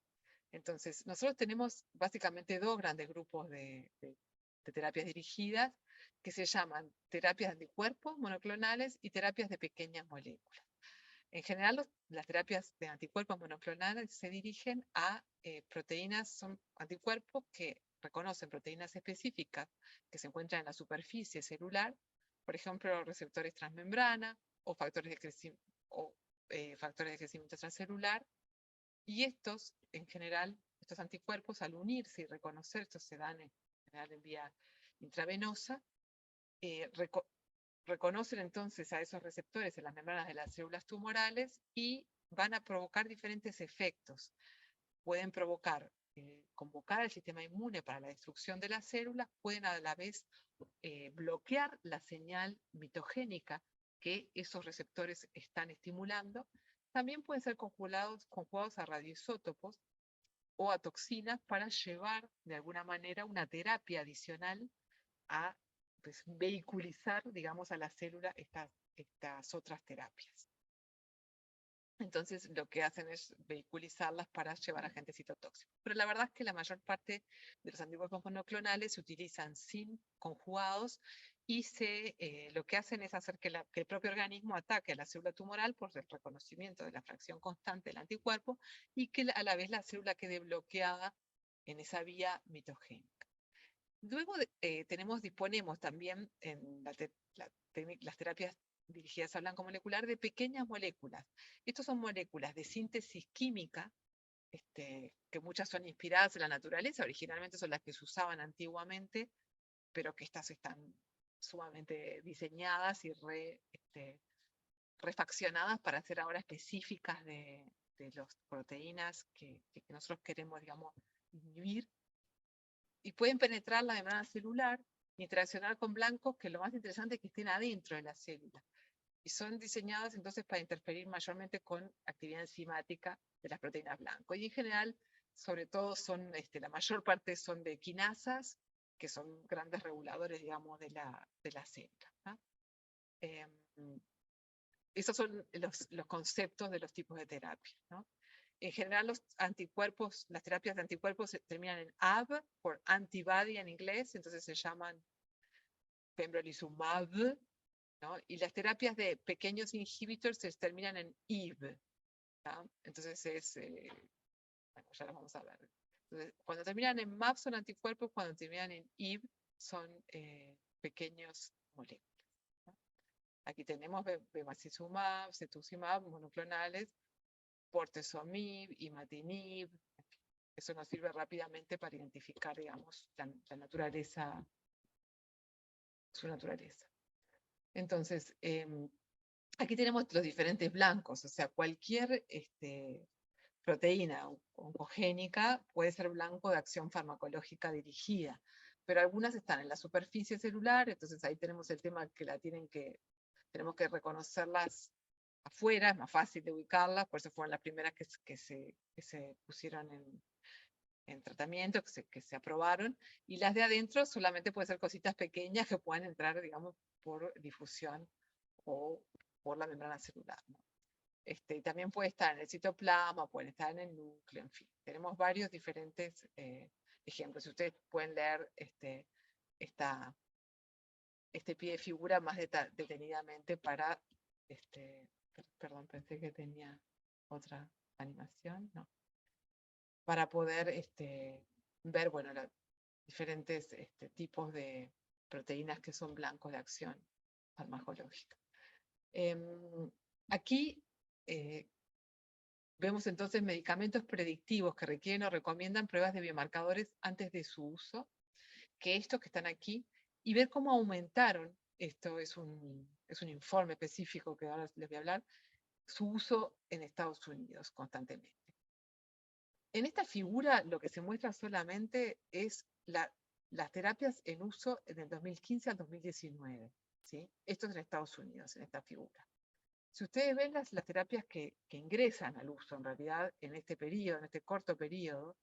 [SPEAKER 1] Entonces, nosotros tenemos básicamente dos grandes grupos de terapias dirigidas, que se llaman terapias de anticuerpos monoclonales y terapias de pequeñas moléculas. En general, las terapias de anticuerpos monoclonales se dirigen a proteínas, son anticuerpos que reconocen proteínas específicas que se encuentran en la superficie celular, por ejemplo, receptores transmembrana o factores de crecimiento transcelular. Y estos, en general, estos anticuerpos, al unirse y reconocer, estos se dan en general en vía intravenosa, reconocen entonces a esos receptores en las membranas de las células tumorales, y van a provocar diferentes efectos. Pueden convocar al sistema inmune para la destrucción de las células, pueden a la vez bloquear la señal mitogénica que esos receptores están estimulando. También pueden ser conjugados a radioisótopos o a toxinas para llevar de alguna manera una terapia adicional a pues, vehiculizar, digamos, a la célula estas otras terapias. Entonces lo que hacen es vehiculizarlas para llevar agentes citotóxicos. Pero la verdad es que la mayor parte de los anticuerpos monoclonales se utilizan sin conjugados y lo que hacen es hacer que el propio organismo ataque a la célula tumoral por el reconocimiento de la fracción constante del anticuerpo y que a la vez la célula quede bloqueada en esa vía mitogénica. Luego disponemos también en las terapias dirigidas a blanco molecular de pequeñas moléculas. Estas son moléculas de síntesis química, que muchas son inspiradas en la naturaleza, originalmente son las que se usaban antiguamente, pero que estas están sumamente diseñadas y refaccionadas para ser ahora específicas de las proteínas que nosotros queremos, digamos, inhibir. Y pueden penetrar la membrana celular, interaccionar con blancos, que lo más interesante es que estén adentro de la célula. Y son diseñadas entonces para interferir mayormente con actividad enzimática de las proteínas blancas. Y en general, sobre todo, la mayor parte son de quinasas, que son grandes reguladores, digamos, de la célula, ¿no? Esos son los conceptos de los tipos de terapia, ¿no? En general, los anticuerpos, las terapias de anticuerpos terminan en AB, por antibody en inglés, entonces se llaman pembrolizumab, ¿no? Y las terapias de pequeños inhibitors se terminan en IV, ¿no? Entonces bueno, ya lo vamos a ver. Entonces, cuando terminan en MAB son anticuerpos, cuando terminan en IV son pequeños moléculas, ¿no? Aquí tenemos bevacizumab, cetuximab, monoclonales, bortezomib, imatinib. Eso nos sirve rápidamente para identificar, digamos, la naturaleza, su naturaleza. Entonces, aquí tenemos los diferentes blancos, o sea, cualquier proteína oncogénica puede ser blanco de acción farmacológica dirigida, pero algunas están en la superficie celular, entonces ahí tenemos el tema que tenemos que reconocerlas afuera, es más fácil de ubicarlas, por eso fueron las primeras que se pusieron en tratamiento, que se aprobaron, y las de adentro solamente pueden ser cositas pequeñas que puedan entrar, digamos, por difusión o por la membrana celular, ¿no? Y también puede estar en el citoplasma, pueden estar en el núcleo, en fin. Tenemos varios diferentes ejemplos. Si ustedes pueden leer este pie de figura más detenidamente para, perdón, pensé que tenía otra animación, no. Para poder ver, bueno, los diferentes tipos de proteínas que son blancos de acción farmacológica. Aquí vemos entonces medicamentos predictivos que requieren o recomiendan pruebas de biomarcadores antes de su uso, que estos que están aquí, y ver cómo aumentaron, esto es un informe específico que ahora les voy a hablar, su uso en Estados Unidos constantemente. En esta figura lo que se muestra solamente es las terapias en uso del 2015 al 2019. ¿Sí? Esto es en Estados Unidos, en esta figura. Si ustedes ven las terapias que ingresan al uso en realidad en este periodo, en este corto periodo,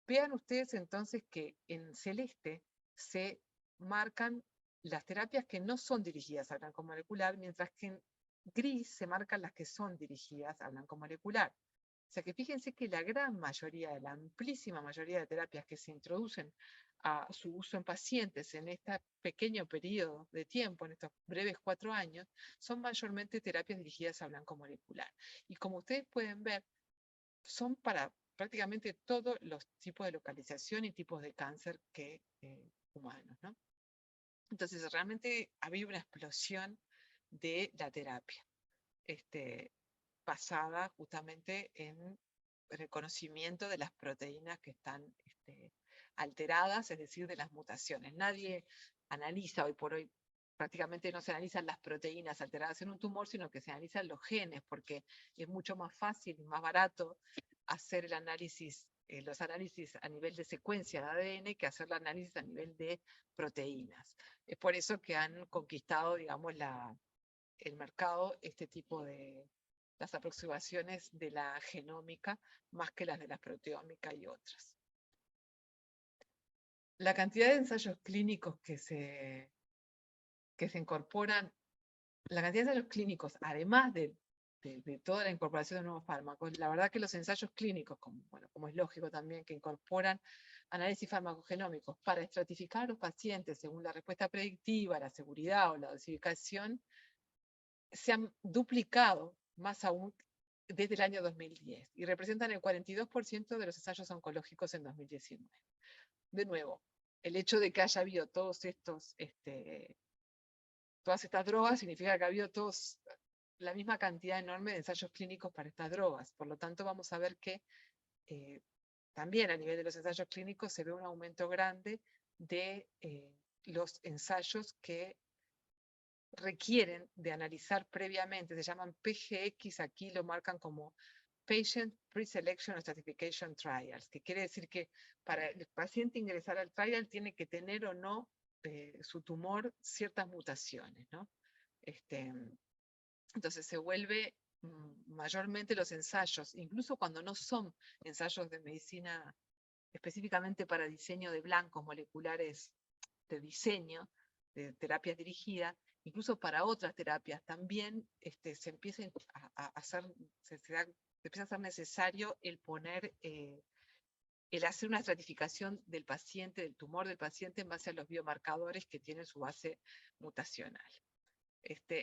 [SPEAKER 1] vean ustedes entonces que en celeste se marcan las terapias que no son dirigidas al blanco molecular, mientras que en gris se marcan las que son dirigidas al blanco molecular. O sea que fíjense que la gran mayoría, la amplísima mayoría de terapias que se introducen a su uso en pacientes en este pequeño periodo de tiempo, en estos breves 4 años, son mayormente terapias dirigidas a blanco molecular. Y como ustedes pueden ver, son para prácticamente todos los tipos de localización y tipos de cáncer humanos, ¿no? Entonces, realmente había una explosión de la terapia, basada justamente en el conocimiento de las proteínas que están alteradas, es decir, de las mutaciones. Nadie analiza hoy por hoy, prácticamente no se analizan las proteínas alteradas en un tumor, sino que se analizan los genes, porque es mucho más fácil y más barato hacer los análisis a nivel de secuencia de ADN que hacer el análisis a nivel de proteínas. Es por eso que han conquistado, digamos, el mercado este tipo de las aproximaciones de la genómica más que las de la proteómica y otras. La cantidad de ensayos clínicos que se incorporan, la cantidad de ensayos clínicos, además de toda la incorporación de nuevos fármacos, la verdad que los ensayos clínicos, como es lógico también, que incorporan análisis farmacogenómicos para estratificar a los pacientes según la respuesta predictiva, la seguridad o la dosificación, se han duplicado más aún desde el año 2010 y representan el 42% de los ensayos oncológicos en 2019. De nuevo, el hecho de que haya habido todas estas drogas significa que ha habido la misma cantidad enorme de ensayos clínicos para estas drogas. Por lo tanto, vamos a ver que también a nivel de los ensayos clínicos se ve un aumento grande de los ensayos que requieren de analizar previamente, se llaman PGX, aquí lo marcan como Patient Pre-Selection Stratification Trials, que quiere decir que para el paciente ingresar al trial tiene que tener o no su tumor ciertas mutaciones, ¿no? Entonces se vuelve mayormente los ensayos, incluso cuando no son ensayos de medicina específicamente para diseño de blancos moleculares de diseño, de terapia dirigida, incluso para otras terapias también se empieza a hacer, se empieza a ser necesario el poner, el hacer una estratificación del paciente, del tumor del paciente en base a los biomarcadores que tienen su base mutacional. Esta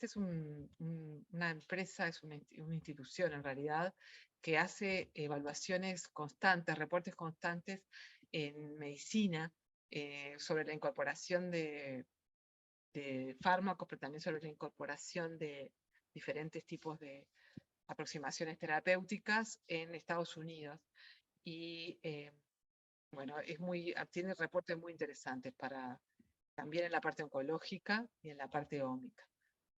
[SPEAKER 1] es una empresa, es una institución en realidad, que hace evaluaciones constantes, reportes constantes en medicina sobre la incorporación de fármacos, pero también sobre la incorporación de diferentes tipos de aproximaciones terapéuticas en Estados Unidos. Y bueno, tiene reportes muy interesantes también en la parte oncológica y en la parte ómica.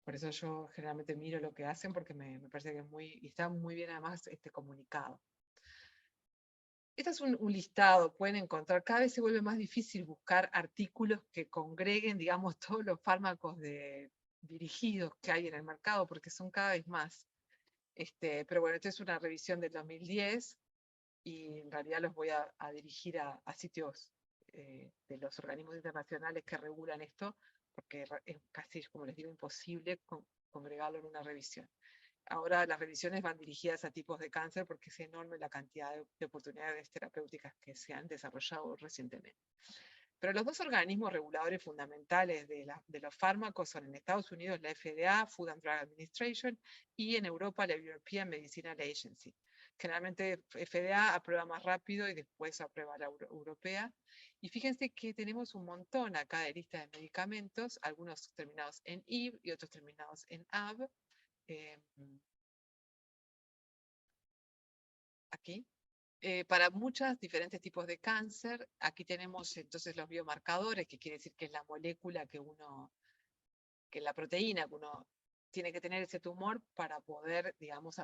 [SPEAKER 1] Por eso yo generalmente miro lo que hacen porque me parece que está muy bien además comunicado. Este es un listado, pueden encontrar, cada vez se vuelve más difícil buscar artículos que congreguen, digamos, todos los fármacos dirigidos que hay en el mercado, porque son cada vez más. Pero bueno, esta es una revisión del 2010 y en realidad los voy a dirigir a sitios de los organismos internacionales que regulan esto, porque es casi, como les digo, imposible congregarlo en una revisión. Ahora las revisiones van dirigidas a tipos de cáncer porque es enorme la cantidad de oportunidades terapéuticas que se han desarrollado recientemente. Pero los dos organismos reguladores fundamentales de los fármacos son en Estados Unidos la FDA, Food and Drug Administration, y en Europa la European Medicinal Agency. Generalmente FDA aprueba más rápido y después aprueba la europea. Y fíjense que tenemos un montón acá de lista de medicamentos, algunos terminados en IV y otros terminados en AB. Aquí. Para muchos diferentes tipos de cáncer, aquí tenemos entonces los biomarcadores, que quiere decir que es la molécula que la proteína que uno tiene que tener ese tumor para poder, digamos,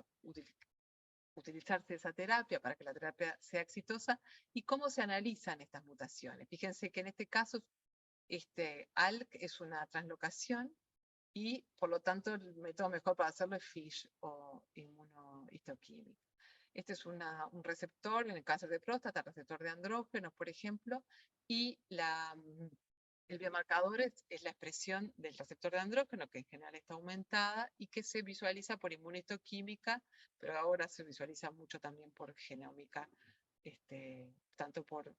[SPEAKER 1] utilizarse esa terapia, para que la terapia sea exitosa, y cómo se analizan estas mutaciones. Fíjense que en este caso, ALK es una translocación, y por lo tanto el método mejor para hacerlo es FISH o inmunohistoquímica. Este es un receptor en el cáncer de próstata, receptor de andrógenos, por ejemplo, y el biomarcador es la expresión del receptor de andrógeno, que en general está aumentada y que se visualiza por inmunistoquímica, pero ahora se visualiza mucho también por genómica, tanto por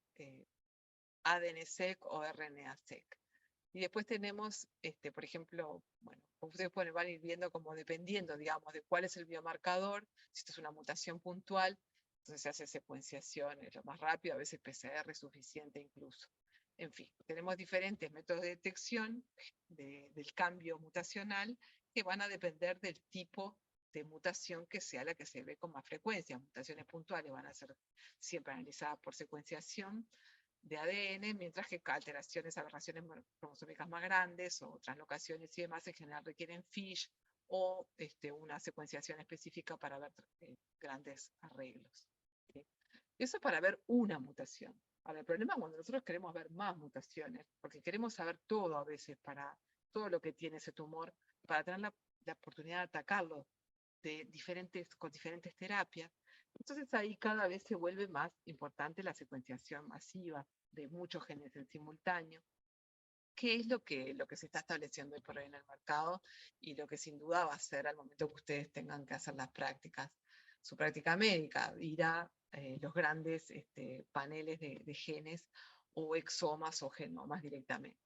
[SPEAKER 1] ADN-seq o RNA-seq. Y después tenemos, por ejemplo, bueno, ustedes van a ir viendo como dependiendo, digamos, de cuál es el biomarcador, si esto es una mutación puntual, entonces se hace secuenciación, es lo más rápido, a veces PCR es suficiente incluso. En fin, tenemos diferentes métodos de detección del cambio mutacional que van a depender del tipo de mutación que sea la que se ve con más frecuencia. Mutaciones puntuales van a ser siempre analizadas por secuenciación de ADN, mientras que alteraciones, aberraciones cromosómicas más grandes o translocaciones y demás en general requieren FISH o una secuenciación específica para ver grandes arreglos. ¿Sí? Eso para ver una mutación. Ahora, el problema es cuando nosotros queremos ver más mutaciones, porque queremos saber todo a veces para todo lo que tiene ese tumor, para tener la oportunidad de atacarlo con diferentes terapias. Entonces ahí cada vez se vuelve más importante la secuenciación masiva de muchos genes en simultáneo, que es lo que se está estableciendo hoy por hoy en el mercado y lo que sin duda va a ser al momento que ustedes tengan que hacer las prácticas, su práctica médica, ir a los grandes paneles de genes o exomas o genomas directamente.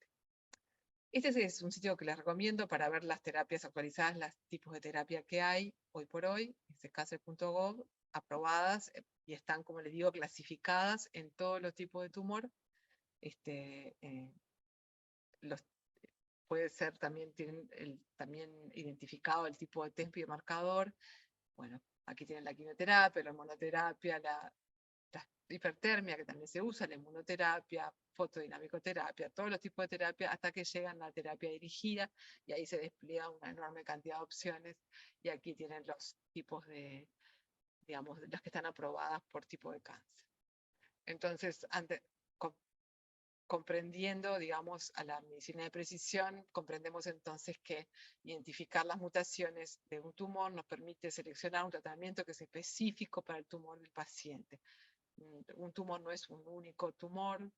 [SPEAKER 1] Este es un sitio que les recomiendo para ver las terapias actualizadas, los tipos de terapia que hay hoy por hoy, es cancer.gov, aprobadas y están, como les digo, clasificadas en todos los tipos de tumor. Los, puede ser también, tienen también identificado el tipo de test biomarcador. Bueno, aquí tienen la quimioterapia, la hormonoterapia, la hipertermia, que también se usa, la inmunoterapia, fotodinámicoterapia, todos los tipos de terapia, hasta que llegan a la terapia dirigida, y ahí se despliega una enorme cantidad de opciones, y aquí tienen los tipos de, digamos, las que están aprobadas por tipo de cáncer. Entonces, comprendiendo, digamos, a la medicina de precisión, comprendemos entonces que identificar las mutaciones de un tumor nos permite seleccionar un tratamiento que es específico para el tumor del paciente. Un tumor no es un único tumor,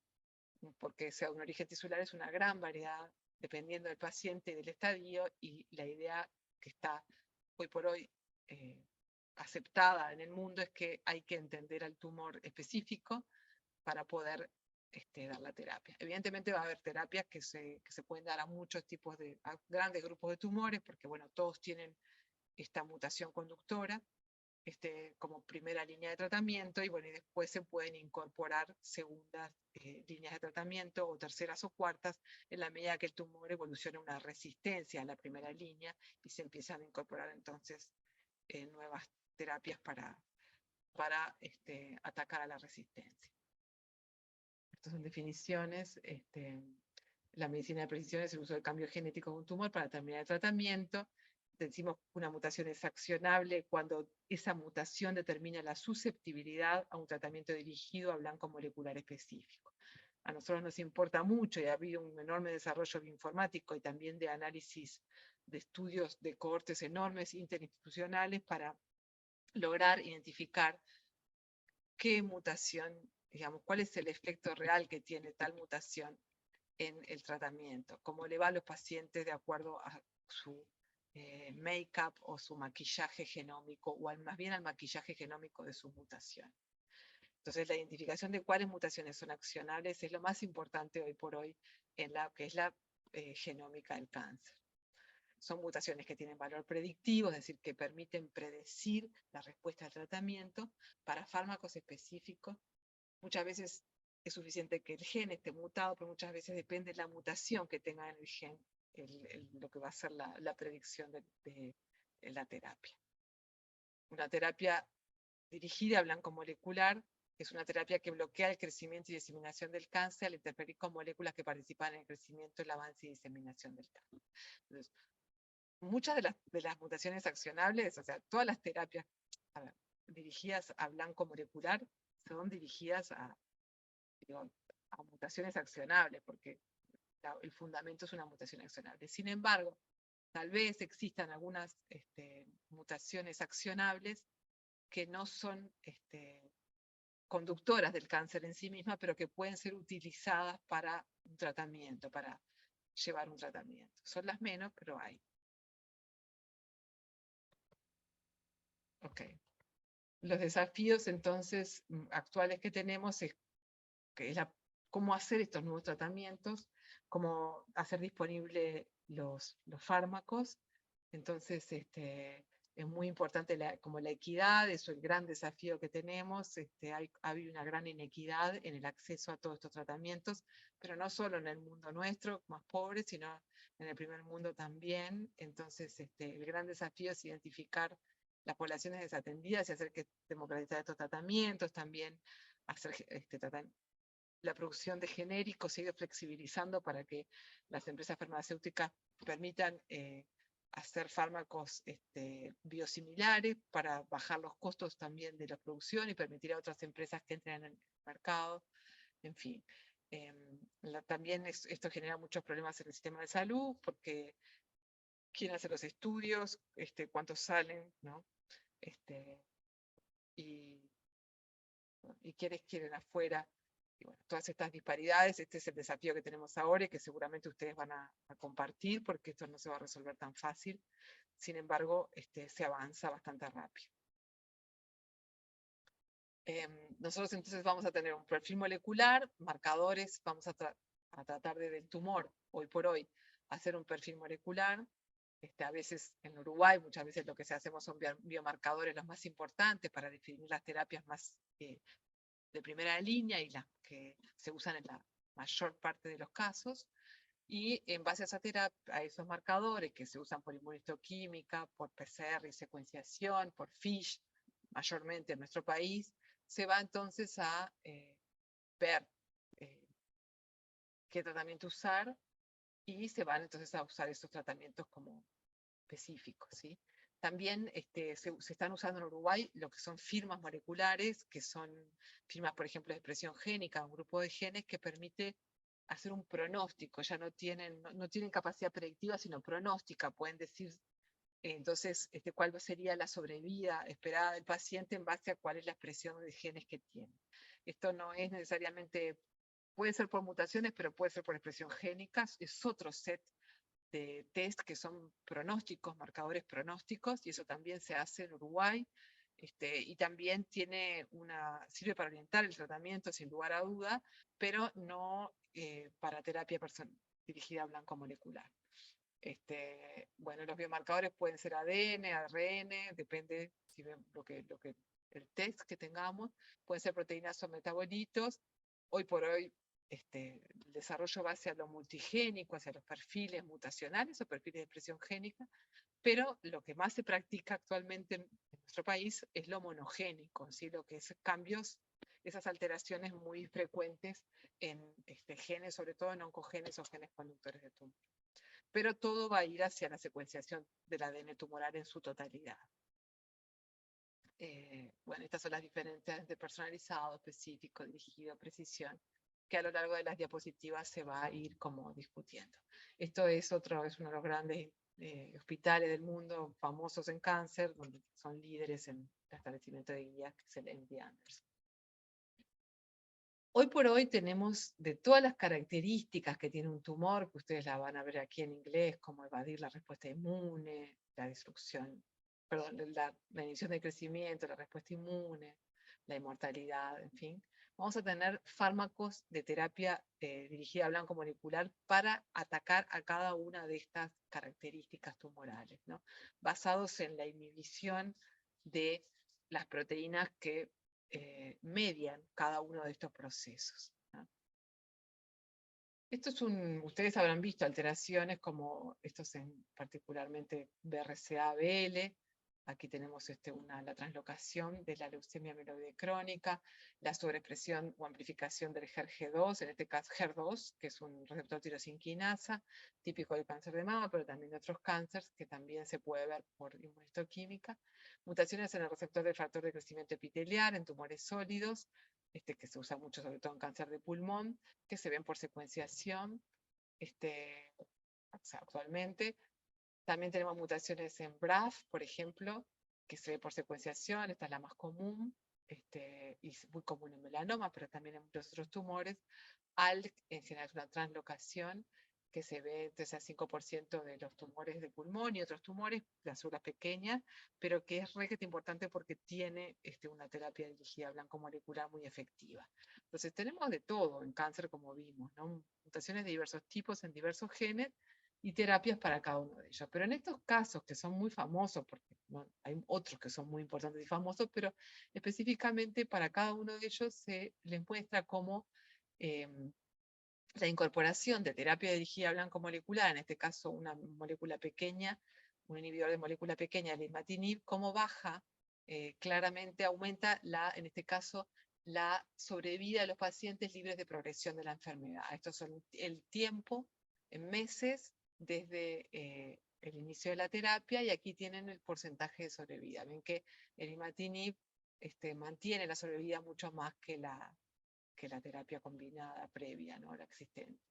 [SPEAKER 1] porque sea un origen tisular, es una gran variedad, dependiendo del paciente y del estadio, y la idea que está hoy por hoy aceptada en el mundo es que hay que entender al tumor específico para poder dar la terapia. Evidentemente va a haber terapias que se pueden dar a muchos tipos a grandes grupos de tumores, porque bueno, todos tienen esta mutación conductora, como primera línea de tratamiento, y bueno, y después se pueden incorporar segundas líneas de tratamiento o terceras o cuartas en la medida que el tumor evoluciona una resistencia a la primera línea y se empiezan a incorporar entonces nuevas terapias para atacar a la resistencia. Estas son definiciones. La medicina de precisión es el uso del cambio genético de un tumor para terminar el tratamiento. Decimos que una mutación es accionable cuando esa mutación determina la susceptibilidad a un tratamiento dirigido a blanco molecular específico. A nosotros nos importa mucho y ha habido un enorme desarrollo bioinformático y también de análisis de estudios de cohortes enormes interinstitucionales para lograr identificar qué mutación, digamos, cuál es el efecto real que tiene tal mutación en el tratamiento, cómo le va a los pacientes de acuerdo a su make-up o su maquillaje genómico, o más bien al maquillaje genómico de su mutación. Entonces, la identificación de cuáles mutaciones son accionables es lo más importante hoy por hoy en la que es la genómica del cáncer. Son mutaciones que tienen valor predictivo, es decir, que permiten predecir la respuesta al tratamiento para fármacos específicos. Muchas veces es suficiente que el gen esté mutado, pero muchas veces depende de la mutación que tenga en el gen lo que va a ser la predicción de la terapia. Una terapia dirigida a blanco molecular es una terapia que bloquea el crecimiento y diseminación del cáncer al interferir con moléculas que participan en el crecimiento, el avance y diseminación del cáncer. Entonces, muchas de las mutaciones accionables, o sea, todas las terapias dirigidas a blanco molecular son dirigidas digo, a mutaciones accionables, porque el fundamento es una mutación accionable. Sin embargo, tal vez existan algunas mutaciones accionables que no son conductoras del cáncer en sí misma, pero que pueden ser utilizadas para un tratamiento, para llevar un tratamiento. Son las menos, pero hay. Ok. Los desafíos entonces actuales que tenemos es cómo hacer estos nuevos tratamientos, cómo hacer disponibles los fármacos. Entonces, es muy importante como la equidad, eso es el gran desafío que tenemos. Ha habido una gran inequidad en el acceso a todos estos tratamientos, pero no solo en el mundo nuestro, más pobre, sino en el primer mundo también. Entonces, el gran desafío es identificar las poblaciones desatendidas y hacer que democratizar estos tratamientos, también hacer la producción de genéricos, sigue flexibilizando para que las empresas farmacéuticas permitan hacer fármacos biosimilares para bajar los costos también de la producción y permitir a otras empresas que entren en el mercado. En fin, También esto genera muchos problemas en el sistema de salud, porque quién hace los estudios, cuántos salen, ¿no? Y, y quiénes quieren afuera. Y bueno, todas estas disparidades, este es el desafío que tenemos ahora y que seguramente ustedes van a compartir, porque esto no se va a resolver tan fácil. Sin embargo, se avanza bastante rápido. Nosotros entonces vamos a tener un perfil molecular, marcadores, vamos a tratar del tumor, hoy por hoy, hacer un perfil molecular. A veces en Uruguay, muchas veces lo que hacemos son biomarcadores los más importantes para definir las terapias más de primera línea y las que se usan en la mayor parte de los casos. Y en base a esos marcadores que se usan por inmunistoquímica, por PCR y secuenciación, por FISH, mayormente en nuestro país, se va entonces a ver qué tratamiento usar y se van entonces a usar esos tratamientos como específicos, ¿sí? También se están usando en Uruguay lo que son firmas moleculares, que son firmas, por ejemplo, de expresión génica, un grupo de genes que permite hacer un pronóstico, ya no tienen capacidad predictiva, sino pronóstica, pueden decir entonces cuál sería la sobrevida esperada del paciente en base a cuál es la expresión de genes que tiene. Esto no es necesariamente, puede ser por mutaciones, pero puede ser por expresión génica, es otro set de test que son pronósticos, marcadores pronósticos, y eso también se hace en Uruguay, y también sirve para orientar el tratamiento sin lugar a duda, pero no para terapia dirigida a blanco molecular. Bueno, los biomarcadores pueden ser ADN, ARN, depende si ven el test que tengamos, pueden ser proteínas o metabolitos. Hoy por hoy el desarrollo va hacia lo multigénico, hacia los perfiles mutacionales o perfiles de expresión génica, pero lo que más se practica actualmente en nuestro país es lo monogénico, ¿sí? Lo que es cambios, esas alteraciones muy frecuentes en genes, sobre todo en oncogenes o genes conductores de tumor. Pero todo va a ir hacia la secuenciación del ADN tumoral en su totalidad. Bueno, estas son las diferencias de personalizado, específico, dirigido, precisión, que a lo largo de las diapositivas se va a ir como discutiendo. Esto es uno de los grandes hospitales del mundo famosos en cáncer, donde son líderes en el establecimiento de guías, que es el MD Anderson. Hoy por hoy tenemos de todas las características que tiene un tumor, que ustedes la van a ver aquí en inglés, como evadir la respuesta inmune, la destrucción, perdón, la inhibición del crecimiento, la respuesta inmune, la inmortalidad, en fin. Vamos a tener fármacos de terapia dirigida a blanco molecular para atacar a cada una de estas características tumorales, ¿no? Basados en la inhibición de las proteínas que median cada uno de estos procesos, ¿no? Ustedes habrán visto alteraciones como estos particularmente BRCA-ABL. Aquí tenemos la translocación de la leucemia mieloide crónica, la sobreexpresión o amplificación del HER2, en este caso HER2, que es un receptor tirosinquinasa, típico del cáncer de mama, pero también de otros cánceres, que también se puede ver por inmunistoquímica. Mutaciones en el receptor del factor de crecimiento epitelial, en tumores sólidos, que se usa mucho sobre todo en cáncer de pulmón, que se ven por secuenciación actualmente. También tenemos mutaciones en BRAF, por ejemplo, que se ve por secuenciación, esta es la más común, y es muy común en melanoma, pero también en muchos otros tumores. ALK, en general, es una translocación que se ve entre el 5% de los tumores de pulmón y otros tumores, las células pequeñas, pero que es requete importante porque tiene una terapia dirigida a blanco molecular muy efectiva. Entonces tenemos de todo en cáncer, como vimos, ¿no? Mutaciones de diversos tipos en diversos genes y terapias para cada uno de ellos. Pero en estos casos que son muy famosos, porque ¿no? Hay otros que son muy importantes y famosos, pero específicamente para cada uno de ellos se les muestra cómo la incorporación de terapia dirigida a blanco molecular, en este caso una molécula pequeña, un inhibidor de molécula pequeña, el imatinib, cómo baja, claramente aumenta, en este caso, la sobrevida de los pacientes libres de progresión de la enfermedad. Estos son el tiempo en meses desde el inicio de la terapia, y aquí tienen el porcentaje de sobrevida. Ven que el imatinib mantiene la sobrevida mucho más que que la terapia combinada previa, ¿no? La existente.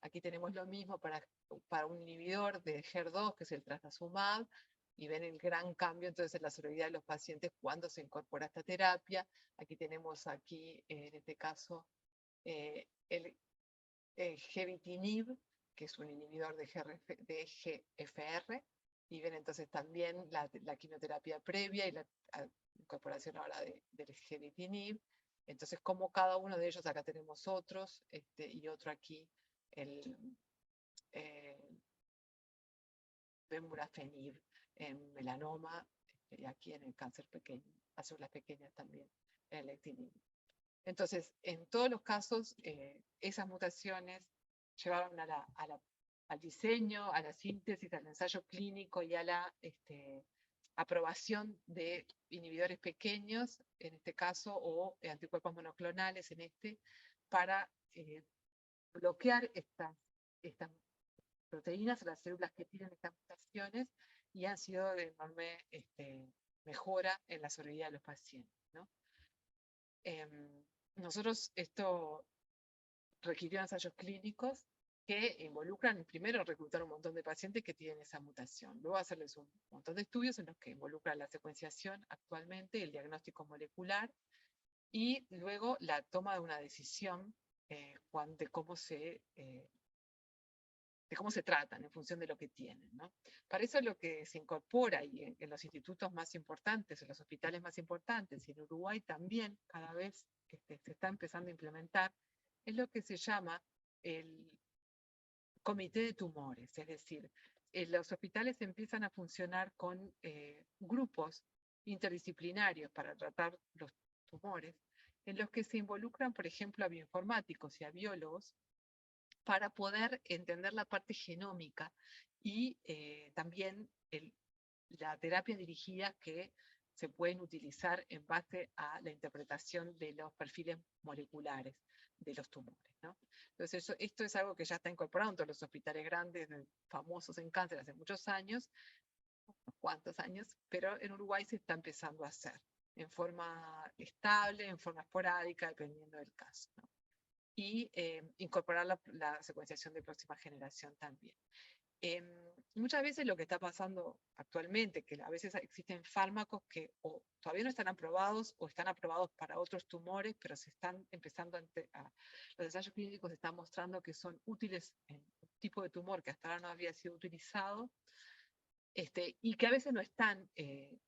[SPEAKER 1] Aquí tenemos lo mismo para un inhibidor de HER2, que es el trastuzumab, y ven el gran cambio entonces en la sobrevida de los pacientes cuando se incorpora esta terapia. Aquí tenemos en este caso, el gevitinib, que es un inhibidor de EGFR, y ven entonces también la quimioterapia previa y la incorporación ahora del gevitinib. Entonces, como cada uno de ellos, acá tenemos otros, y otro aquí, el vemurafenib en melanoma, y aquí en el cáncer pequeño, a células pequeñas también, el lectinib. Entonces, en todos los casos, esas mutaciones llevaron al diseño, a la síntesis, al ensayo clínico y a la aprobación de inhibidores pequeños, en este caso, o anticuerpos monoclonales para bloquear estas proteínas o las células que tienen estas mutaciones, y han sido de enorme mejora en la sobrevida de los pacientes, ¿no? Nosotros esto requirió ensayos clínicos que involucran, primero, reclutar un montón de pacientes que tienen esa mutación, luego hacerles un montón de estudios en los que involucran la secuenciación actualmente, el diagnóstico molecular, y luego la toma de una decisión de cómo se tratan en función de lo que tienen, ¿no? Para eso lo que se incorpora y en los institutos más importantes, en los hospitales más importantes, y en Uruguay también cada vez se está empezando a implementar, es lo que se llama el comité de tumores, es decir, los hospitales empiezan a funcionar con grupos interdisciplinarios para tratar los tumores, en los que se involucran, por ejemplo, a bioinformáticos y a biólogos, para poder entender la parte genómica y también la terapia dirigida que se pueden utilizar en base a la interpretación de los perfiles moleculares de los tumores, ¿no? Entonces, esto es algo que ya está incorporado en todos los hospitales grandes, famosos en cáncer hace muchos años, unos cuantos años, pero en Uruguay se está empezando a hacer en forma estable, en forma esporádica, dependiendo del caso, ¿no? Y incorporar la secuenciación de próxima generación también. Muchas veces lo que está pasando actualmente, que a veces existen fármacos que o todavía no están aprobados o están aprobados para otros tumores, pero se están empezando los ensayos clínicos están mostrando que son útiles en un tipo de tumor que hasta ahora no había sido utilizado, y que a veces no están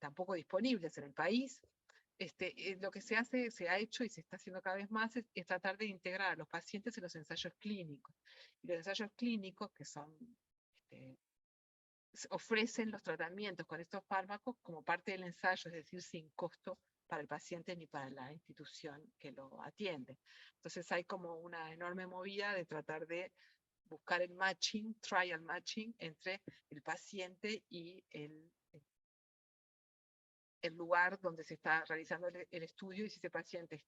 [SPEAKER 1] tampoco disponibles en el país. Lo que se ha hecho y se está haciendo cada vez más es tratar de integrar a los pacientes en los ensayos clínicos. Y los ensayos clínicos, que son, ofrecen los tratamientos con estos fármacos como parte del ensayo, es decir, sin costo para el paciente ni para la institución que lo atiende. Entonces hay como una enorme movida de tratar de buscar el matching, trial matching, entre el paciente y el lugar donde se está realizando el estudio, y si ese paciente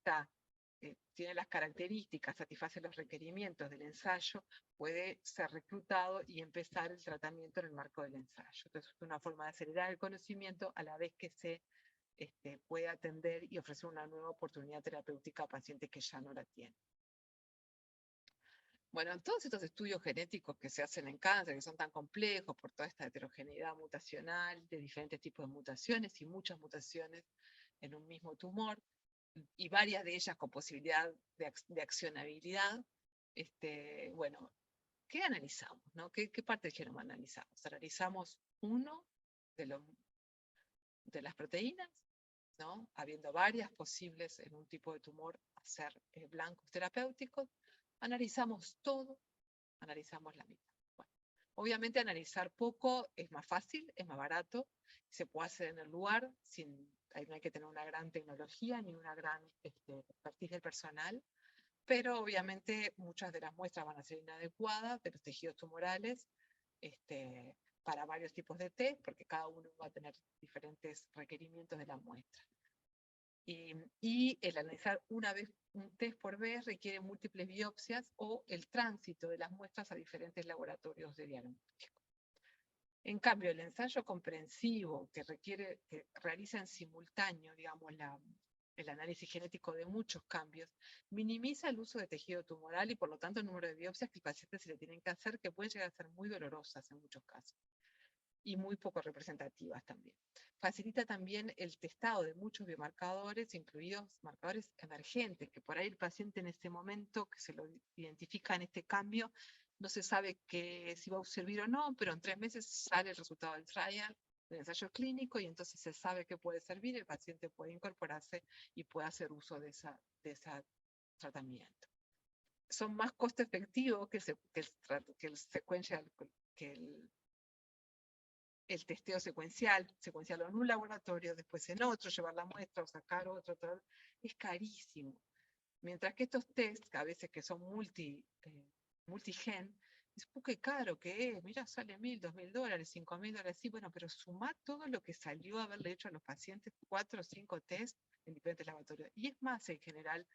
[SPEAKER 1] tiene las características, satisface los requerimientos del ensayo, puede ser reclutado y empezar el tratamiento en el marco del ensayo. Entonces, es una forma de acelerar el conocimiento a la vez que se puede atender y ofrecer una nueva oportunidad terapéutica a pacientes que ya no la tienen. Bueno, todos estos estudios genéticos que se hacen en cáncer, que son tan complejos por toda esta heterogeneidad mutacional, de diferentes tipos de mutaciones y muchas mutaciones en un mismo tumor, y varias de ellas con posibilidad de accionabilidad, bueno, ¿qué analizamos, no? ¿Qué parte del genoma analizamos? Analizamos uno de las proteínas, ¿no? Habiendo varias posibles en un tipo de tumor hacer blancos terapéuticos, analizamos todo, analizamos la mitad. Bueno, obviamente analizar poco es más fácil, es más barato, se puede hacer en el lugar, no hay que tener una gran tecnología ni una gran expertise del personal, pero obviamente muchas de las muestras van a ser inadecuadas de los tejidos tumorales, para varios tipos de test, porque cada uno va a tener diferentes requerimientos de la muestra. Y el analizar una vez un test por vez requiere múltiples biopsias o el tránsito de las muestras a diferentes laboratorios de diagnóstico. En cambio, el ensayo comprensivo que realiza en simultáneo, digamos, el análisis genético de muchos cambios, minimiza el uso de tejido tumoral y por lo tanto el número de biopsias que el paciente se le tienen que hacer, que pueden llegar a ser muy dolorosas en muchos casos y muy poco representativas también. Facilita también el testado de muchos biomarcadores, incluidos marcadores emergentes, que por ahí el paciente en este momento que se lo identifica en este cambio, no se sabe si va a servir o no, pero en 3 meses sale el resultado del trial, del ensayo clínico, y entonces se sabe que puede servir, el paciente puede incorporarse y puede hacer uso de ese tratamiento. Son más costo efectivos que el sequential, que el testeo secuenciarlo en un laboratorio, después en otro, llevar la muestra o sacar otro, es carísimo. Mientras que estos tests, que a veces que son multigen, es un poco caro que es, mira, sale $1.000, $2.000, $5.000, sí, bueno, pero sumar todo lo que salió a haberle hecho a los pacientes, 4 o 5 tests en diferentes laboratorios. Y es más, en general,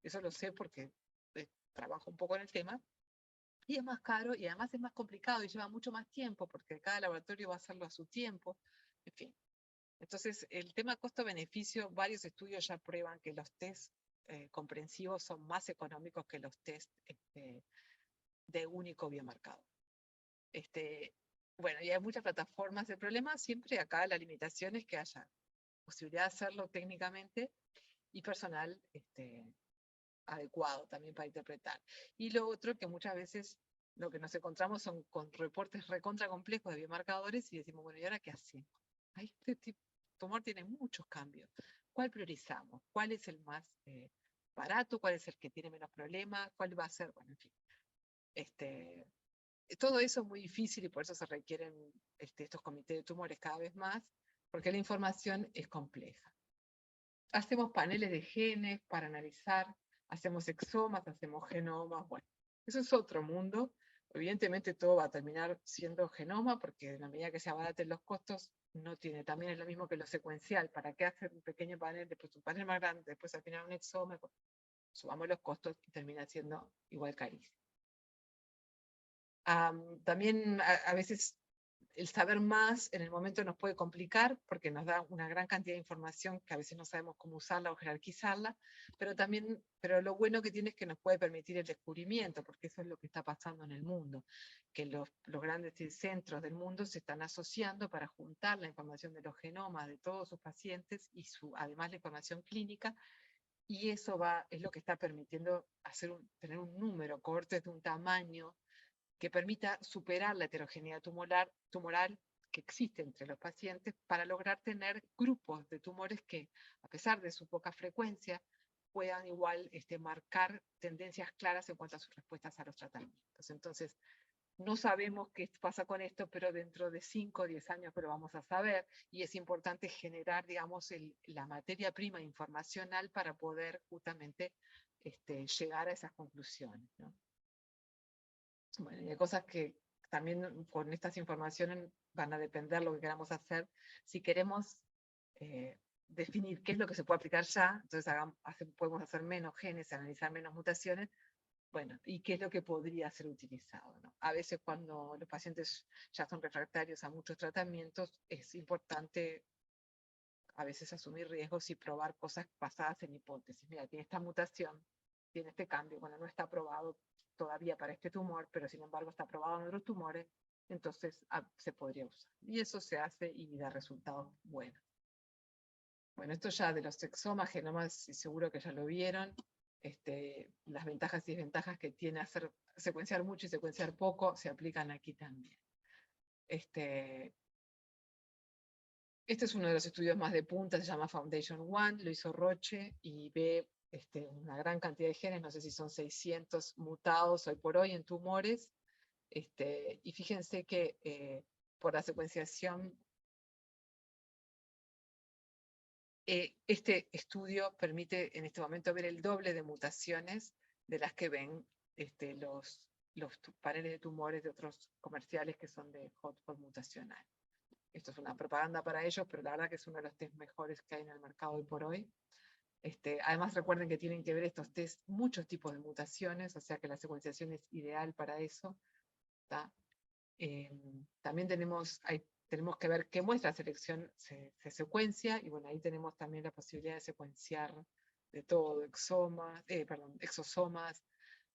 [SPEAKER 1] eso lo sé porque trabajo un poco en el tema, y es más caro y además es más complicado y lleva mucho más tiempo porque cada laboratorio va a hacerlo a su tiempo, en fin. Entonces, el tema costo-beneficio, varios estudios ya prueban que los test comprensivos son más económicos que los test de único biomarcado. Bueno, y hay muchas plataformas. El problema siempre acá, la limitación es que haya posibilidad de hacerlo técnicamente y personal adecuado también para interpretar. Y lo otro, que muchas veces lo que nos encontramos son con reportes recontra complejos de biomarcadores y decimos, bueno, ¿y ahora qué hacemos? Este tumor tiene muchos cambios. ¿Cuál priorizamos? ¿Cuál es el más barato? ¿Cuál es el que tiene menos problemas? ¿Cuál va a ser? Bueno, en fin. Todo eso es muy difícil y por eso se requieren estos comités de tumores cada vez más, porque la información es compleja. Hacemos paneles de genes para analizar, hacemos exomas, hacemos genomas, bueno, eso es otro mundo. Evidentemente todo va a terminar siendo genoma, porque en la medida que se abaraten los costos, no tiene, también es lo mismo que lo secuencial. ¿Para qué hacer un pequeño panel, después un panel más grande, después al final un exoma? Subamos los costos y termina siendo igual carísimo. También a veces el saber más en el momento nos puede complicar porque nos da una gran cantidad de información que a veces no sabemos cómo usarla o jerarquizarla, pero lo bueno que tiene es que nos puede permitir el descubrimiento, porque eso es lo que está pasando en el mundo, que los grandes centros del mundo se están asociando para juntar la información de los genomas de todos sus pacientes y además la información clínica, y eso es lo que está permitiendo tener un número, cohortes de un tamaño que permita superar la heterogeneidad tumoral que existe entre los pacientes para lograr tener grupos de tumores que, a pesar de su poca frecuencia, puedan igual marcar tendencias claras en cuanto a sus respuestas a los tratamientos. Entonces, no sabemos qué pasa con esto, pero dentro de 5 o 10 años lo vamos a saber, y es importante generar, digamos, la materia prima informacional para poder justamente llegar a esas conclusiones, ¿no? Bueno, y hay cosas que también con estas informaciones van a depender lo que queramos hacer. Si queremos definir qué es lo que se puede aplicar ya, entonces podemos hacer menos genes, analizar menos mutaciones, bueno, y qué es lo que podría ser utilizado, ¿no? A veces cuando los pacientes ya son refractarios a muchos tratamientos, es importante a veces asumir riesgos y probar cosas basadas en hipótesis. Mira, tiene esta mutación, tiene este cambio, bueno, no está probado todavía para este tumor, pero sin embargo está probado en otros tumores, entonces se podría usar. Y eso se hace y da resultados buenos. Bueno, esto ya de los exomas, genomas, seguro que ya lo vieron. Las ventajas y desventajas que tiene hacer secuenciar mucho y secuenciar poco se aplican aquí también. Este es uno de los estudios más de punta, se llama Foundation One, lo hizo Roche y ve una gran cantidad de genes, no sé si son 600 mutados hoy por hoy en tumores, y fíjense que por la secuenciación, este estudio permite en este momento ver el doble de mutaciones de las que ven los paneles de tumores de otros comerciales que son de hotspot mutacional. Esto es una propaganda para ellos, pero la verdad que es uno de los test mejores que hay en el mercado hoy por hoy. Además recuerden que tienen que ver estos test muchos tipos de mutaciones, o sea que la secuenciación es ideal para eso. También tenemos que ver qué muestra selección se secuencia, y bueno, ahí tenemos también la posibilidad de secuenciar de todo, exosomas,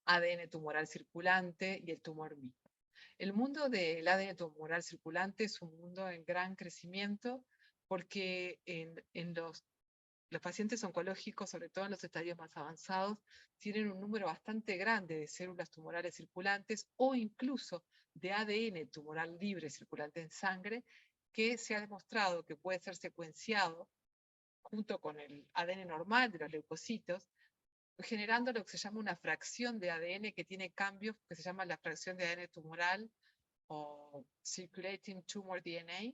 [SPEAKER 1] ADN tumoral circulante y el tumor mismo. El mundo del ADN tumoral circulante es un mundo en gran crecimiento porque en los pacientes oncológicos, sobre todo en los estadios más avanzados, tienen un número bastante grande de células tumorales circulantes o incluso de ADN tumoral libre circulante en sangre, que se ha demostrado que puede ser secuenciado junto con el ADN normal de los leucocitos, generando lo que se llama una fracción de ADN que tiene cambios, que se llama la fracción de ADN tumoral o Circulating Tumor DNA,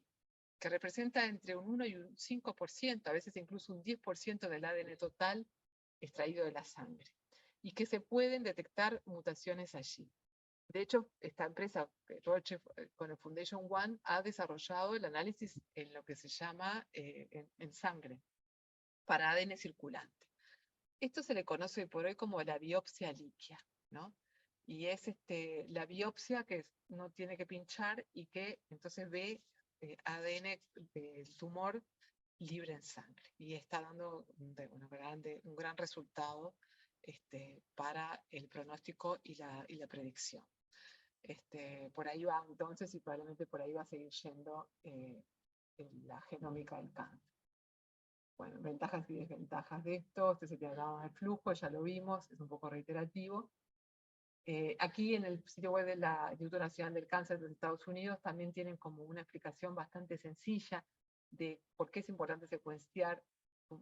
[SPEAKER 1] que representa entre un 1 y un 5%, a veces incluso un 10% del ADN total extraído de la sangre, y que se pueden detectar mutaciones allí. De hecho, esta empresa, Roche, con el Foundation One, ha desarrollado el análisis en lo que se llama en sangre, para ADN circulante. Esto se le conoce por hoy como la biopsia líquida, ¿no? Y es la biopsia que no tiene que pinchar y que entonces ve ADN del tumor libre en sangre. Y está dando un gran resultado para el pronóstico y la predicción. Por ahí va entonces, y probablemente por ahí va a seguir yendo la genómica del cáncer. Bueno, ventajas y desventajas de esto. Este es el diagrama de flujo, ya lo vimos, es un poco reiterativo. Aquí en el sitio web del Instituto Nacional del Cáncer de los Estados Unidos también tienen como una explicación bastante sencilla de por qué es importante secuenciar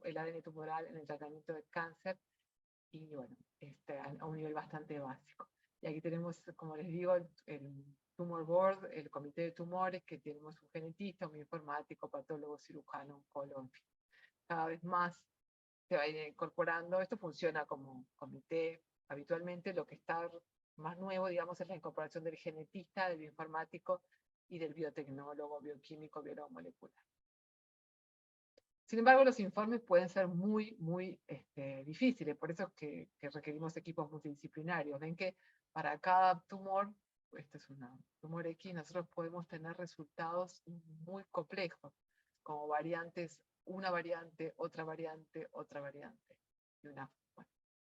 [SPEAKER 1] el ADN tumoral en el tratamiento del cáncer, y bueno, a un nivel bastante básico. Y aquí tenemos, como les digo, el Tumor Board, el comité de tumores, que tenemos un genetista, un bioinformático, patólogo, cirujano, oncólogo, en fin. Cada vez más se va a ir incorporando. Esto funciona como comité habitualmente. Lo que está más nuevo, digamos, es la incorporación del genetista, del bioinformático y del biotecnólogo, bioquímico, biólogo molecular. Sin embargo, los informes pueden ser muy, muy difíciles, por eso es que requerimos equipos multidisciplinarios. Ven que para cada tumor, este es un tumor X, nosotros podemos tener resultados muy complejos, como variantes, una variante, otra variante, otra variante. Y bueno,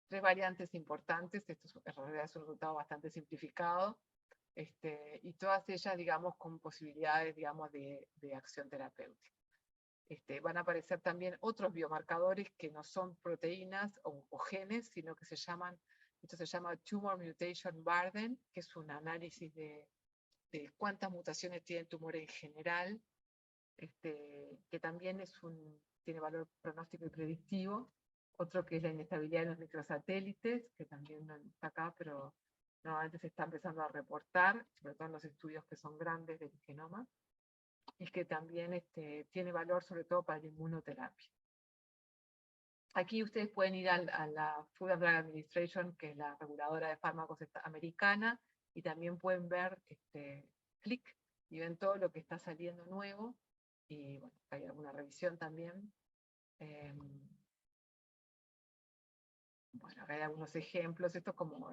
[SPEAKER 1] 3 variantes importantes. Esto en realidad es un resultado bastante simplificado, y todas ellas, digamos, con posibilidades, digamos, de acción terapéutica. Van a aparecer también otros biomarcadores que no son proteínas o genes, sino que esto se llama Tumor Mutation Burden, que es un análisis de cuántas mutaciones tiene el tumor en general, que también tiene valor pronóstico y predictivo. Otro que es la inestabilidad de los microsatélites, que también no está acá, pero normalmente se está empezando a reportar, sobre todo en los estudios que son grandes del genoma, y que también tiene valor sobre todo para la inmunoterapia. Aquí ustedes pueden ir a la Food and Drug Administration, que es la reguladora de fármacos americana, y también pueden ver clic y ven todo lo que está saliendo nuevo, y bueno, hay alguna revisión también. Bueno, acá hay algunos ejemplos. Esto es como,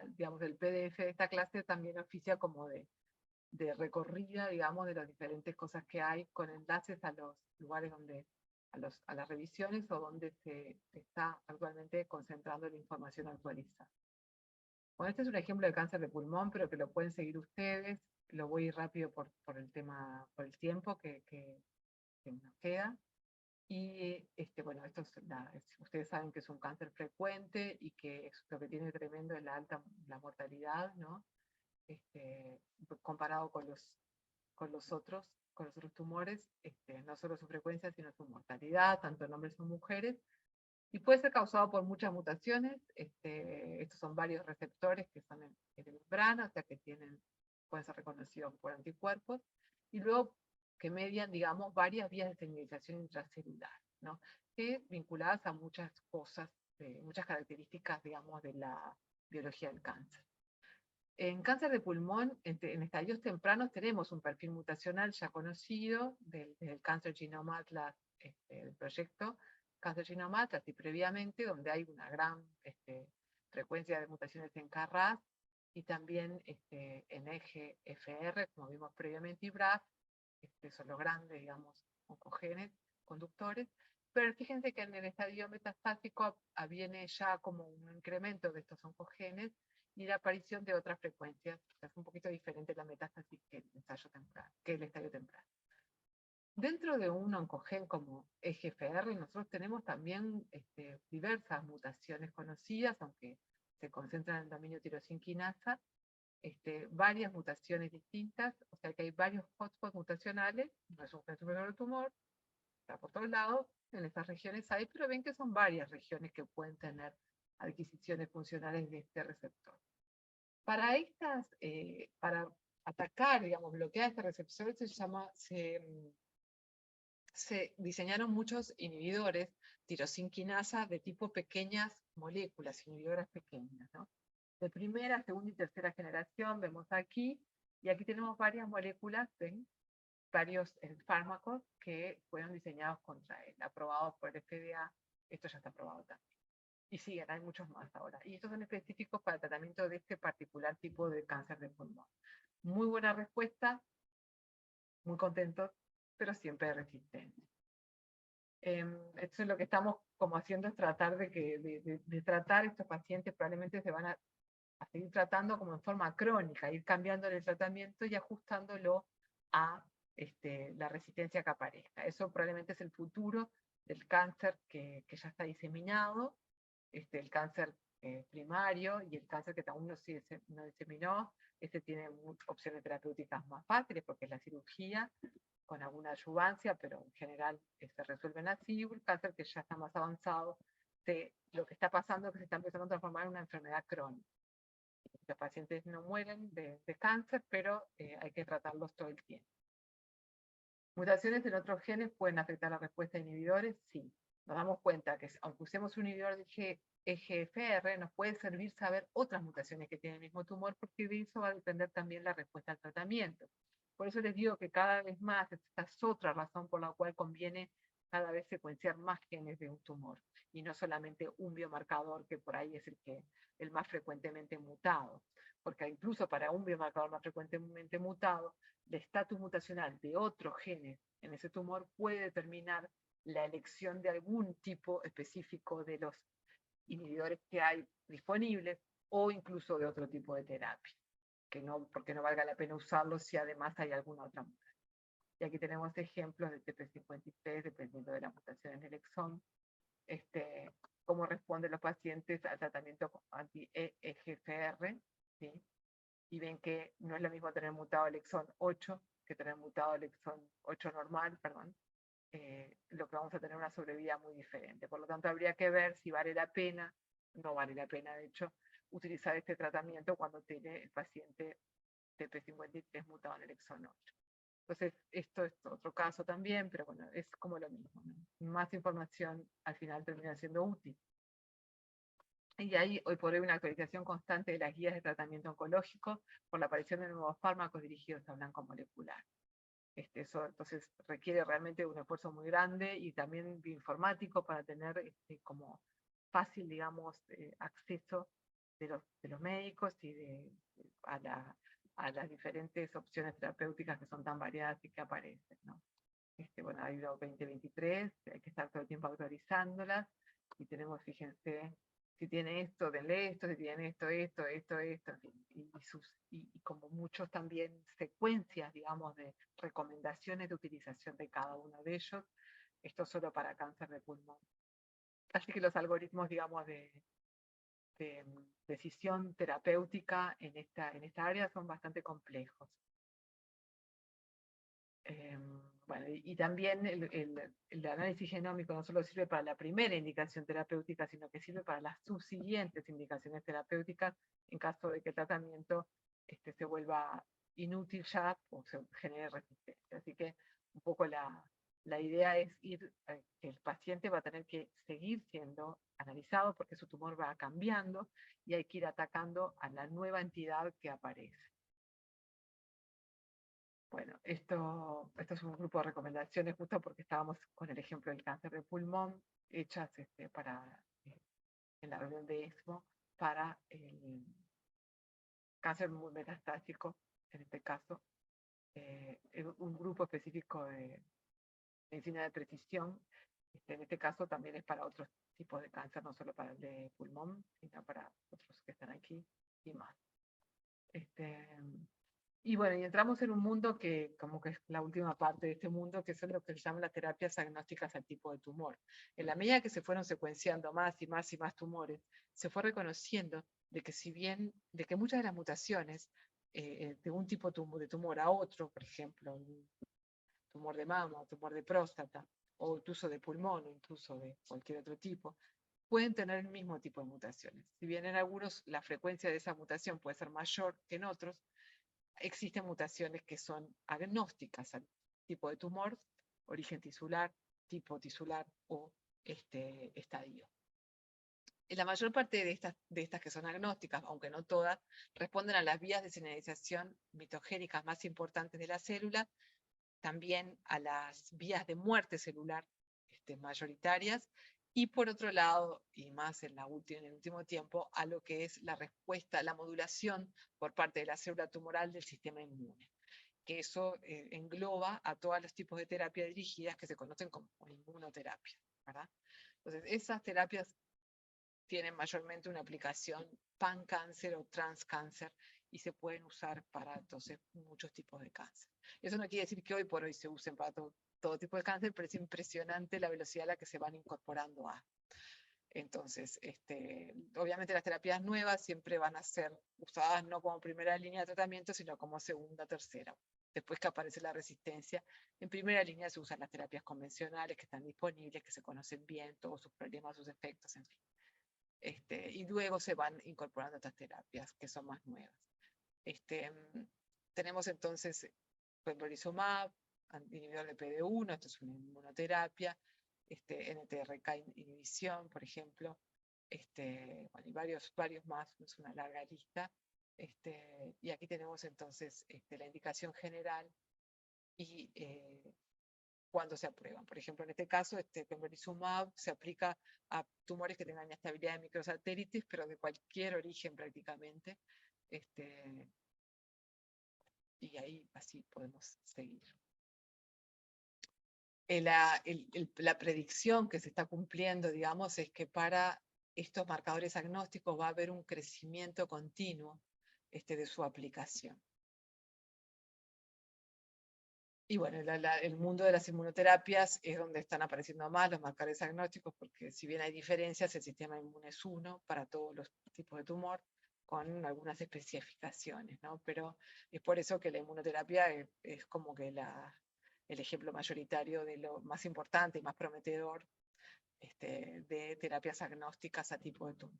[SPEAKER 1] digamos, el PDF de esta clase también oficia como de recorrida, digamos, de las diferentes cosas que hay, con enlaces a los lugares donde, a las revisiones o donde se está actualmente concentrando la información actualizada. Bueno, este es un ejemplo de cáncer de pulmón, pero que lo pueden seguir ustedes. Lo voy a ir rápido por el tiempo que nos queda. Y bueno, ustedes saben que es un cáncer frecuente y que lo que tiene tremendo es la mortalidad, ¿no? Comparado con los otros tumores, no solo su frecuencia, sino su mortalidad, tanto en hombres como mujeres, y puede ser causado por muchas mutaciones. Estos son varios receptores que son en membrana, o sea que pueden ser reconocidos por anticuerpos, y luego que median, digamos, varias vías de señalización intracelular, ¿no? Que vinculadas a muchas cosas, muchas características, digamos, de la biología del cáncer. En cáncer de pulmón, en estadios tempranos, tenemos un perfil mutacional ya conocido del Cancer Genome Atlas, del proyecto Cancer Genome Atlas, y previamente, donde hay una gran frecuencia de mutaciones en KRAS, y también en EGFR, como vimos previamente, y BRAF, que son los grandes, digamos, oncogenes conductores, pero fíjense que en el estadio metastásico viene ya como un incremento de estos oncogenes y la aparición de otras frecuencias. O sea, es un poquito diferente la metástasis que el ensayo temprano, que el estadio temprano. Dentro de un oncogen como EGFR, nosotros tenemos también diversas mutaciones conocidas, aunque se concentran en el dominio tirosinquinasa, varias mutaciones distintas, o sea que hay varios hotspots mutacionales, no es un gen superior del tumor, está por todos lados, en estas regiones hay, pero ven que son varias regiones que pueden tener adquisiciones funcionales de este receptor. Para para atacar, digamos, bloquear este receptor se diseñaron muchos inhibidores tirosinquinasa de tipo pequeñas moléculas, inhibidoras pequeñas, ¿no? De primera, segunda y tercera generación, vemos aquí, y aquí tenemos varias moléculas, ¿ven? Varios fármacos que fueron diseñados contra él, aprobados por el FDA, esto ya está aprobado también. Y siguen, hay muchos más ahora. Y estos son específicos para el tratamiento de este particular tipo de cáncer de pulmón. Muy buena respuesta, muy contentos, pero siempre resistentes. Esto es lo que estamos como haciendo, es tratar de tratar estos pacientes, probablemente se van a seguir tratando como en forma crónica, ir cambiando el tratamiento y ajustándolo a la resistencia que aparezca. Eso probablemente es el futuro del cáncer que ya está diseminado, el cáncer primario y el cáncer que aún no diseminó. Tiene opciones terapéuticas más fáciles porque es la cirugía con alguna adyuvancia, pero en general se resuelven así. El cáncer que ya está más avanzado, lo que está pasando es que se está empezando a transformar en una enfermedad crónica. Los pacientes no mueren de cáncer, pero hay que tratarlos todo el tiempo. ¿Mutaciones en otros genes pueden afectar la respuesta de inhibidores? Sí. Nos damos cuenta que aunque usemos un inhibidor de EGFR, nos puede servir saber otras mutaciones que tiene el mismo tumor, porque de eso va a depender también la respuesta al tratamiento. Por eso les digo que cada vez más, esta es otra razón por la cual conviene cada vez secuenciar más genes de un tumor, y no solamente un biomarcador que por ahí es el más frecuentemente mutado, porque incluso para un biomarcador más frecuentemente mutado, el estatus mutacional de otros genes en ese tumor puede determinar la elección de algún tipo específico de los inhibidores que hay disponibles o incluso de otro tipo de terapia, porque no valga la pena usarlos si además hay alguna otra mutación. Y aquí tenemos ejemplos de TP53 dependiendo de la mutación en el exón, cómo responden los pacientes al tratamiento anti-EGFR, ¿sí? Y ven que no es lo mismo tener mutado el exón 8 que tener mutado el exón 8 normal, perdón, lo que vamos a tener una sobrevida muy diferente. Por lo tanto, habría que ver si vale la pena, no vale la pena, de hecho, utilizar este tratamiento cuando tiene el paciente TP53 mutado en el exón 8. Entonces, esto es otro caso también, pero bueno, es como lo mismo, ¿no? Más información al final termina siendo útil. Y hay hoy por hoy una actualización constante de las guías de tratamiento oncológico por la aparición de nuevos fármacos dirigidos a blanco molecular. Eso entonces requiere realmente un esfuerzo muy grande y también bioinformático para tener como fácil, digamos, acceso de los médicos y a las diferentes opciones terapéuticas que son tan variadas y que aparecen, ¿no? Bueno, ha ido 2023, hay que estar todo el tiempo actualizándolas, y tenemos, fíjense, si tiene esto, denle esto, si tiene esto, en fin, y como muchos también secuencias, digamos, de recomendaciones de utilización de cada uno de ellos, esto solo para cáncer de pulmón. Así que los algoritmos, digamos, de decisión terapéutica en esta área son bastante complejos. Bueno, y también el análisis genómico no solo sirve para la primera indicación terapéutica, sino que sirve para las subsiguientes indicaciones terapéuticas en caso de que el tratamiento se vuelva inútil ya o se genere resistencia. Así que un poco la idea es que el paciente va a tener que seguir siendo analizado porque su tumor va cambiando y hay que ir atacando a la nueva entidad que aparece. Bueno, esto es un grupo de recomendaciones justo porque estábamos con el ejemplo del cáncer de pulmón, hechas en la reunión de ESMO para el cáncer muy metastásico, en este caso, un grupo específico de medicina de precisión. En este caso también es para otros tipos de cáncer, no solo para el de pulmón, sino para otros que están aquí y más. Y bueno, y entramos en un mundo que como que es la última parte de este mundo, que es lo que se llaman las terapias agnósticas al tipo de tumor. En la medida que se fueron secuenciando más y más y más tumores, se fue reconociendo de que si bien, de que muchas de las mutaciones de un tipo de tumor a otro, por ejemplo, un tumor de mama, o tumor de próstata, o incluso de pulmón, o incluso de cualquier otro tipo, pueden tener el mismo tipo de mutaciones. Si bien en algunos la frecuencia de esa mutación puede ser mayor que en otros, existen mutaciones que son agnósticas al tipo de tumor, origen tisular, tipo tisular o estadio. La mayor parte de estas que son agnósticas, aunque no todas, responden a las vías de señalización mitogénicas más importantes de la célula, también a las vías de muerte celular mayoritarias, y por otro lado, y más en el último tiempo, a lo que es la respuesta, la modulación por parte de la célula tumoral del sistema inmune, que eso engloba a todos los tipos de terapia dirigidas que se conocen como inmunoterapia, ¿verdad? Entonces, esas terapias tienen mayormente una aplicación pan-cáncer o trans-cáncer y se pueden usar para entonces muchos tipos de cáncer. Eso no quiere decir que hoy por hoy se usen para todo tipo de cáncer, pero es impresionante la velocidad a la que se van incorporando a. Entonces, obviamente las terapias nuevas siempre van a ser usadas no como primera línea de tratamiento, sino como segunda, tercera. Después que aparece la resistencia, en primera línea se usan las terapias convencionales que están disponibles, que se conocen bien, todos sus problemas, sus efectos, en fin. Y luego se van incorporando estas terapias que son más nuevas. Tenemos entonces pembrolizumab, inhibidor de PD-1, esto es una inmunoterapia, NTRK inhibición, por ejemplo, bueno, y varios más, es una larga lista. Y aquí tenemos entonces la indicación general y cuando se aprueban. Por ejemplo, en este caso, pembrolizumab se aplica a tumores que tengan inestabilidad de microsatélites, pero de cualquier origen prácticamente. Y ahí así podemos seguir. La predicción que se está cumpliendo, digamos, es que para estos marcadores agnósticos va a haber un crecimiento continuo de su aplicación. Y bueno, el mundo de las inmunoterapias es donde están apareciendo más los marcadores agnósticos, porque si bien hay diferencias, el sistema inmune es uno para todos los tipos de tumor, con algunas especificaciones, ¿no? Pero es por eso que la inmunoterapia es como que el ejemplo mayoritario de lo más importante y más prometedor de terapias agnósticas a tipo de tumor.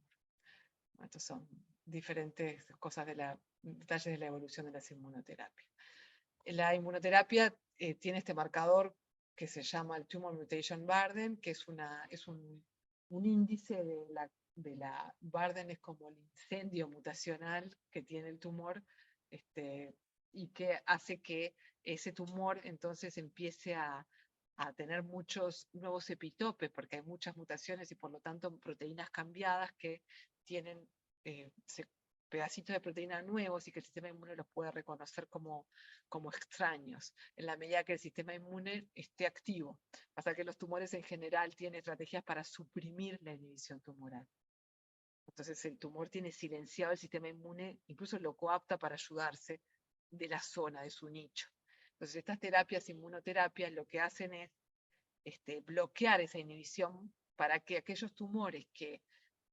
[SPEAKER 1] Estos son diferentes cosas detalles de la evolución de las inmunoterapias. La inmunoterapia tiene este marcador que se llama el Tumor Mutation Burden, que es un índice de la Burden, es como el incendio mutacional que tiene el tumor, y que hace que ese tumor entonces empiece a tener muchos nuevos epitopes, porque hay muchas mutaciones y por lo tanto proteínas cambiadas que tienen pedacitos de proteína nuevos y que el sistema inmune los puede reconocer como extraños, en la medida que el sistema inmune esté activo. Pasa que los tumores en general tienen estrategias para suprimir la inhibición tumoral. Entonces el tumor tiene silenciado el sistema inmune, incluso lo coapta para ayudarse de la zona, de su nicho. Entonces estas terapias, inmunoterapias, lo que hacen es bloquear esa inhibición para que aquellos tumores que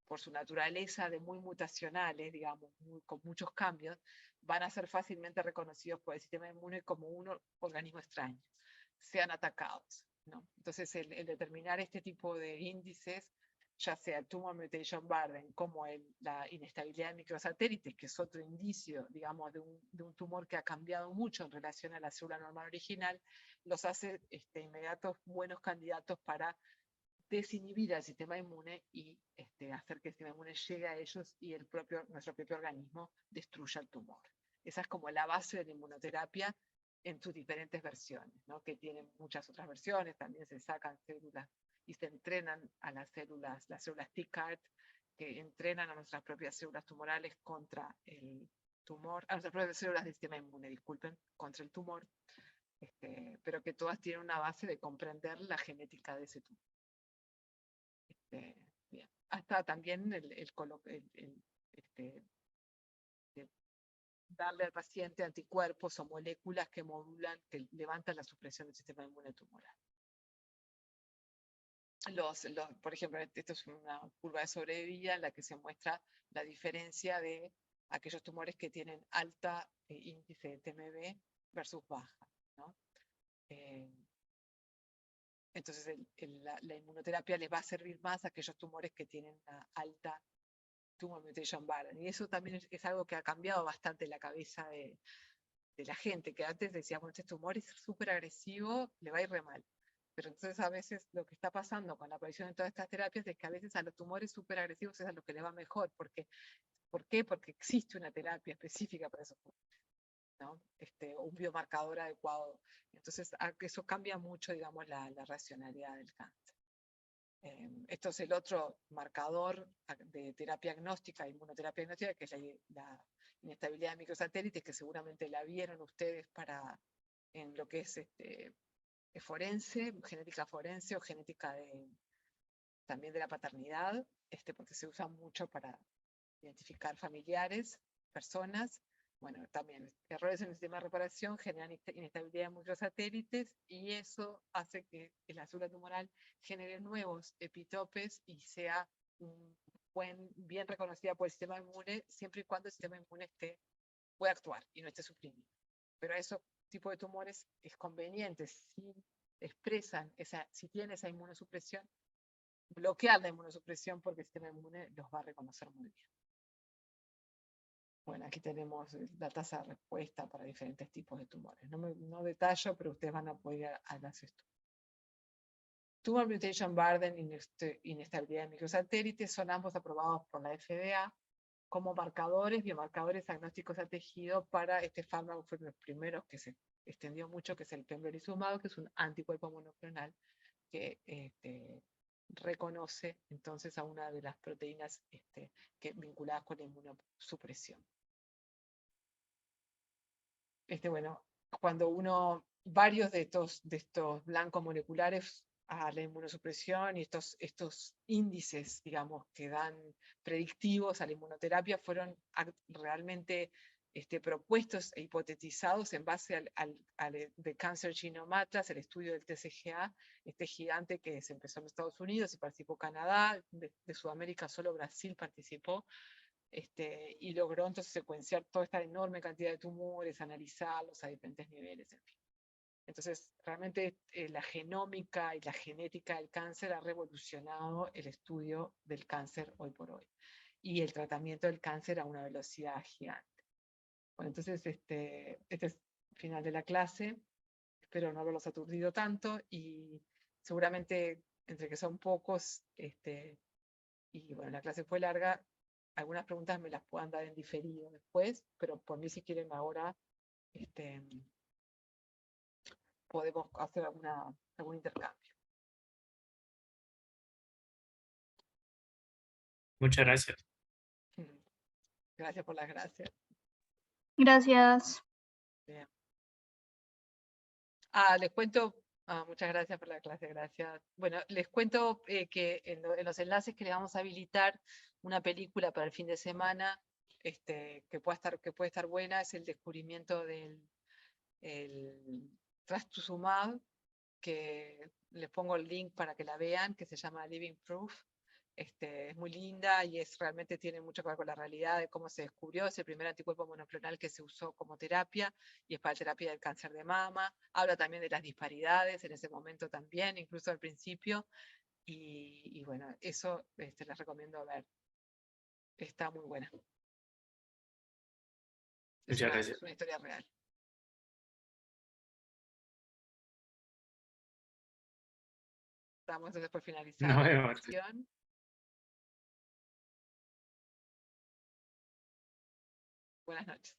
[SPEAKER 1] por su naturaleza de muy mutacionales, digamos, con muchos cambios, van a ser fácilmente reconocidos por el sistema inmune como un organismo extraño, sean atacados, ¿no? Entonces, el determinar este tipo de índices, ya sea el Tumor Mutation Burden, como la inestabilidad de microsatélites, que es otro indicio, digamos, de un tumor que ha cambiado mucho en relación a la célula normal original, los hace inmediatos buenos candidatos para desinhibir al sistema inmune y hacer que el sistema inmune llegue a ellos y nuestro propio organismo destruya el tumor. Esa es como la base de la inmunoterapia en sus diferentes versiones, ¿no? Que tienen muchas otras versiones, también se sacan células y se entrenan a las células TCAR, que entrenan a nuestras propias células tumorales contra tumor, de células del sistema inmune, disculpen, contra el tumor, pero que todas tienen una base de comprender la genética de ese tumor. Bien. Hasta también darle al paciente anticuerpos o moléculas que modulan, que levantan la supresión del sistema inmune tumoral. Por ejemplo, esto es una curva de sobrevida en la que se muestra la diferencia de aquellos tumores que tienen alta índice de TMB versus baja, ¿no? Entonces la inmunoterapia les va a servir más a aquellos tumores que tienen una alta tumor mutation burden. Y eso también es algo que ha cambiado bastante la cabeza de la gente, que antes decíamos, este tumor es súper agresivo, le va a ir re mal. Pero entonces a veces lo que está pasando con la aparición de todas estas terapias es que a veces a los tumores súper agresivos es a los que le va mejor. ¿Por qué? Porque existe una terapia específica para esos tumores, ¿no? Un biomarcador adecuado. Entonces eso cambia mucho, digamos, la racionalidad del cáncer. Esto es el otro marcador de terapia agnóstica, inmunoterapia agnóstica, que es la inestabilidad de microsatélites, que seguramente la vieron ustedes en lo que es forense, genética forense o genética también de la paternidad, porque se usa mucho para identificar familiares, personas. Bueno, también errores en el sistema de reparación generan inestabilidad de microsatélites y eso hace que la célula tumoral genere nuevos epitopes y sea bien reconocida por el sistema inmune, siempre y cuando el sistema inmune pueda actuar y no esté suprimido. Pero a esos tipos de tumores es conveniente, si expresan, si tienen esa inmunosupresión, bloquear la inmunosupresión porque el sistema inmune los va a reconocer muy bien. Bueno, aquí tenemos la tasa de respuesta para diferentes tipos de tumores. No detallo, pero ustedes van a poder hacer esto. Tumor mutation burden y inestabilidad de microsatélites son ambos aprobados por la FDA como biomarcadores agnósticos a tejido para este fármaco. Fue uno de los primeros que se extendió mucho, que es el pembrolizumab, que es un anticuerpo monoclonal que reconoce entonces a una de las proteínas vinculadas con la inmunosupresión. Bueno, cuando varios de estos blancos moleculares a la inmunosupresión y estos índices, digamos, que dan predictivos a la inmunoterapia fueron realmente propuestos e hipotetizados en base al The Cancer Genome Atlas, el estudio del TCGA, este gigante que se empezó en Estados Unidos y participó Canadá, de Sudamérica solo Brasil participó, y logró entonces secuenciar toda esta enorme cantidad de tumores, analizarlos a diferentes niveles, en fin. Entonces, realmente la genómica y la genética del cáncer ha revolucionado el estudio del cáncer hoy por hoy y el tratamiento del cáncer a una velocidad gigante. Bueno, entonces, este es el final de la clase. Espero no haberlos aturdido tanto y seguramente entre que son pocos y bueno, la clase fue larga, algunas preguntas me las puedan dar en diferido después, pero por mí si quieren ahora podemos hacer algún intercambio.
[SPEAKER 2] Muchas gracias.
[SPEAKER 1] Gracias por las gracias.
[SPEAKER 3] Gracias.
[SPEAKER 1] Bien. Les cuento, muchas gracias por la clase, gracias. Bueno, les cuento que en los enlaces que les vamos a habilitar una película para el fin de semana, que puede estar buena, es el descubrimiento del trastuzumab, que les pongo el link para que la vean, que se llama Living Proof. Es muy linda y realmente tiene mucho que ver con la realidad de cómo se descubrió. Es el primer anticuerpo monoclonal que se usó como terapia y es para terapia del cáncer de mama. Habla también de las disparidades en ese momento también, incluso al principio. Y bueno, eso les recomiendo ver. Está muy buena.
[SPEAKER 2] Muchas gracias.
[SPEAKER 1] Es una historia real. Estamos entonces por finalizar
[SPEAKER 2] No,
[SPEAKER 1] la sesión. Buenas noches.